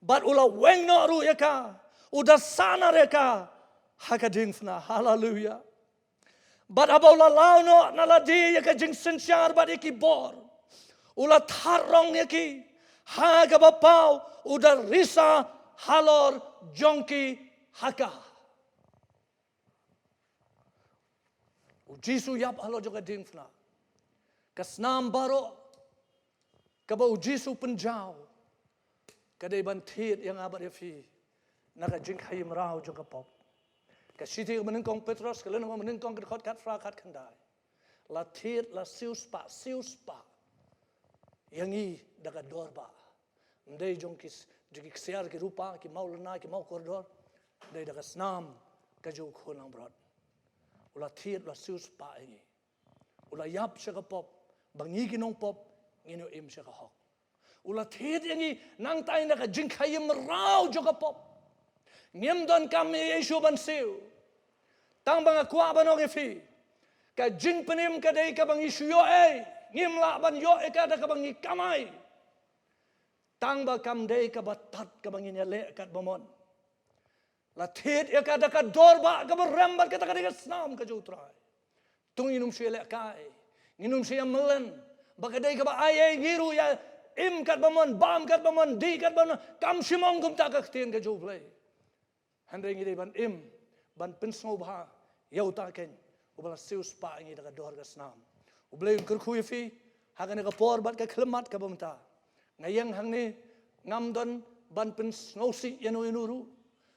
bat ula weng no ru yaka udah sana reka hakading fna haleluya bat abaula lau no naladi yaka jing sensyar bat iki bor ula tharong yaki ha kabapau udah risa halor jongki haka ujisu yap halo juga dingfna kasnam baro kaba ujisu penjau kadai bantit yang abad yafi naga jing hayim rau juga pop kasiti menengkong Petros kalen menengkong kedekot kat fra kat kendai la tit la sius pa yangi daga dorba ndai jongkis jigi ksiar ki rupa ki mau lena ki mau koridor dai daga snam kaju khonang brot ula thiet la sius pa ingi ula yap shaka pop bangi ki nong pop ngino im shaka hok ula thiet ingi nang tai na ka jing khayim rau joka pop ngem don kam yesu ban siu tang bang akwa banong fi ka jing penim ka dai ka bang isu yo ngim la ban yo ka da ka bang kamai tang ba kam dei ka batat ka bangin ya le kat bomon la thit ya ka da ka dorba ka rembat ka ta ka snam ka jutrai tung inum shele kai inum shia melen ba ka dei ka ba ai ngiru ya im kat bomon bam kat bomon di kat bomon kam simong kum ta ka tien ka ju play handai ngi ban im ban pensno ba yau ta ken ubala sius pa ngi da ka dor ka snam ublay ker khu fi ha ka ne ka por bat ka khlemat ka bomta ngayang hang ni ngam don ban pen ngosi yanu inuru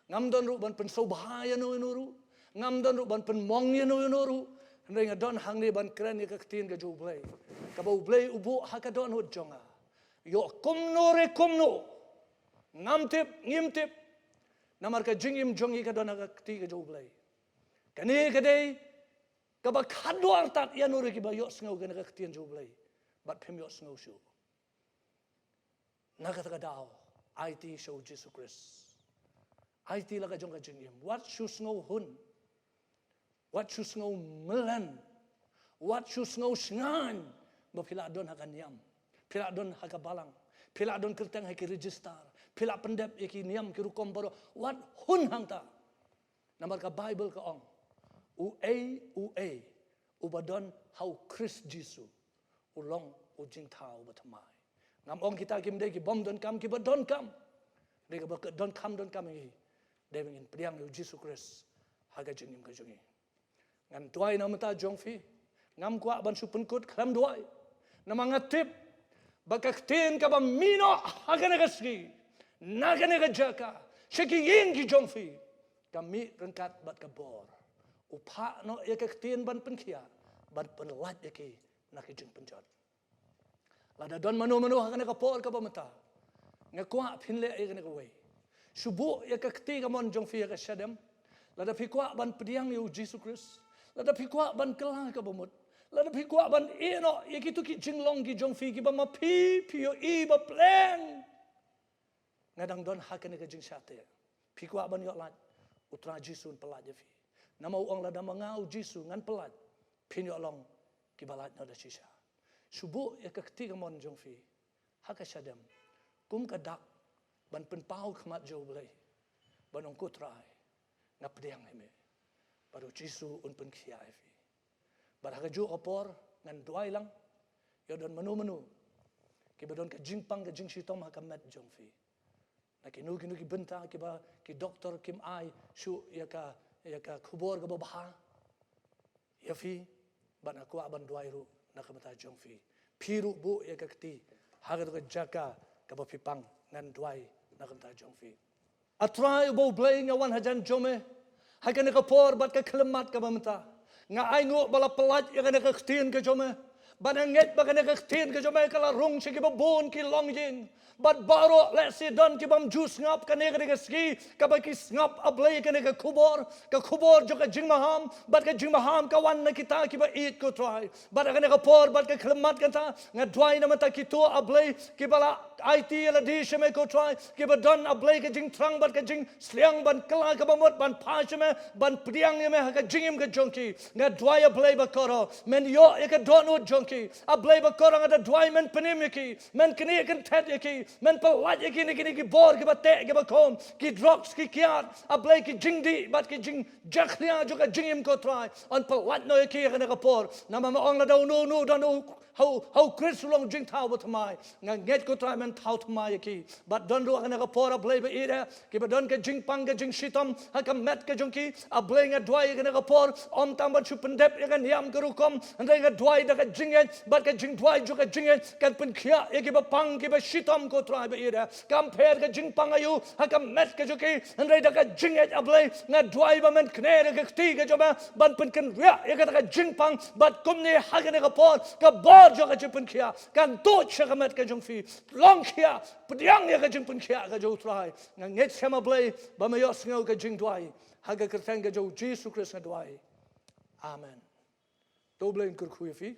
ngam don ru ban pen sobha yanu inuru ngam don ru ban pen mong yanu inuru ndai ngadon hang ni ban kren ni ka tin ka ju blai ka bo blai ubu ha ka don hot jonga yo kumno ngam tip ngim tip namar ka jingim jongi ka don ka ti ka ju blai kani ka dei ka ba khadwar tat yanuru ki ba yo sngo ka ka tin ju blai bat phem yo sngo shu nakata dao IT show Jesus Christ IT laga jong ka jingim what shoes no hun what shoes no melan what shoes no sngan ba pila don hakan yam pila don hakabalang pila don kertang haki register pila pendep iki niam ki rukom baro what hun hangta namar ka Bible ka ong ua ubadon how Christ Jesus ulong ujing thau batamai ngam ong kita kim dei ki bom don kam ki ba don kam dei ka ba don kam ngi dei ngin priang yu Jesus Christ haga jingim ka jungi ngan tuai na mata jong fi ngam kwa ban su penkut kham duai na mangatip bakaktin ka ba mino haga na gaski naga na jaka shiki yin ki jong fi kami rengkat bat ka bor upa no yakaktin ban penkia ban penlat yaki nak jing penjot lada don manu hakana ka por ka pamata ngakwa phinle e kana ka wei subu ya ka kti ka mon jong fi ka shadam lada phikwa ban pediang yu Jesus Christ lada phikwa ban kala ka bomot lada phikwa ban eno yakitu ki jinglong ki jong fi ki ba ma pi yo i ba plan ngadang don hakana ka jing shate phikwa ban yo lat utra Jesus pelat je fi nama uang lada mangau Jesus ngan pelat phin yo long ki balat no da shisha subuh ya ketika mon jong fi haka shadam kum kadak ban pen pau khmat jo blai ban ong kutrai ngap diang heme baru jisu un pen khia fi bar haka ju opor ngan duai lang yo don menu ki badon ka jingpang ka jing shitom haka mat jong fi na ki nu ki benta ki ba ki doktor kim ai shu ya ka khubor ka ba ya fi ban aku ban duai ru nakamata jong fi piru bu yakakti hagar ka jaka ka ba pipang ngan duai nakamata jong fi Atrai bo blaying awan hajan jome. Hakan ka por bat ka klemat ka bamta. Nga ay ngo bala pelat ya ka khtin ka jome. Bananget ba ka khtin ka jome kala rong si ki bon ki long jing. But baro let's say don ki bam juice ngap ka ka ski ka ba ki ngap ablay ka khubor jo ka Jingmaham but ka Jingmaham ka wan na kita ki ba eat ko try but ka por but ka klemat ka ta nga dwai na mata ki to ablay ki bala IT la di sheme ko try ki ba don ablay ka jing trang but ka jing sliang ban kala ka ba mot ban pa sheme ban priang me ka jingim ka jonki nga dwai ablay ba koro men yo ka don no jonki ablay ba koro nga dwai men penimiki men kini kan tet ki men pelat ki bor ki bate ki bakom ki drops ki kiat ablay ki jingdi bat ki jing jakhlia jo ka jingim ko try on pelat no ki ka por na ma ong la do no how Chris long jing tau with my get ko try men tau to my ki but don do ka por ablay ba ira ki ba don ka jing pang ka jing shitam ha ka met ka jongki ablay nga dwai ka por om tam ba chupendep ka niam ka rukom and ka dwai da ka jingen but ka jing dwai jo ka jingen kan pen khia ki ba pang ki ba shitam ko try ba ira compare ka jing pang ayu ha ka met ka joki and da ka jinget ablay nga dwai ba men kner ka ti ka jo ba ban pen kan ria ka jing pang but kum ni ha ka por ka bor jo ka pen khia kan to cha ka met ka jong fi long khia pdiang ya ka jing pen khia ka jo try nga nget sama ablay ba me yos ngau ka jing dwai ha ka kertang ka jo Jesus Christ nga dwai amen to blame kur khu fi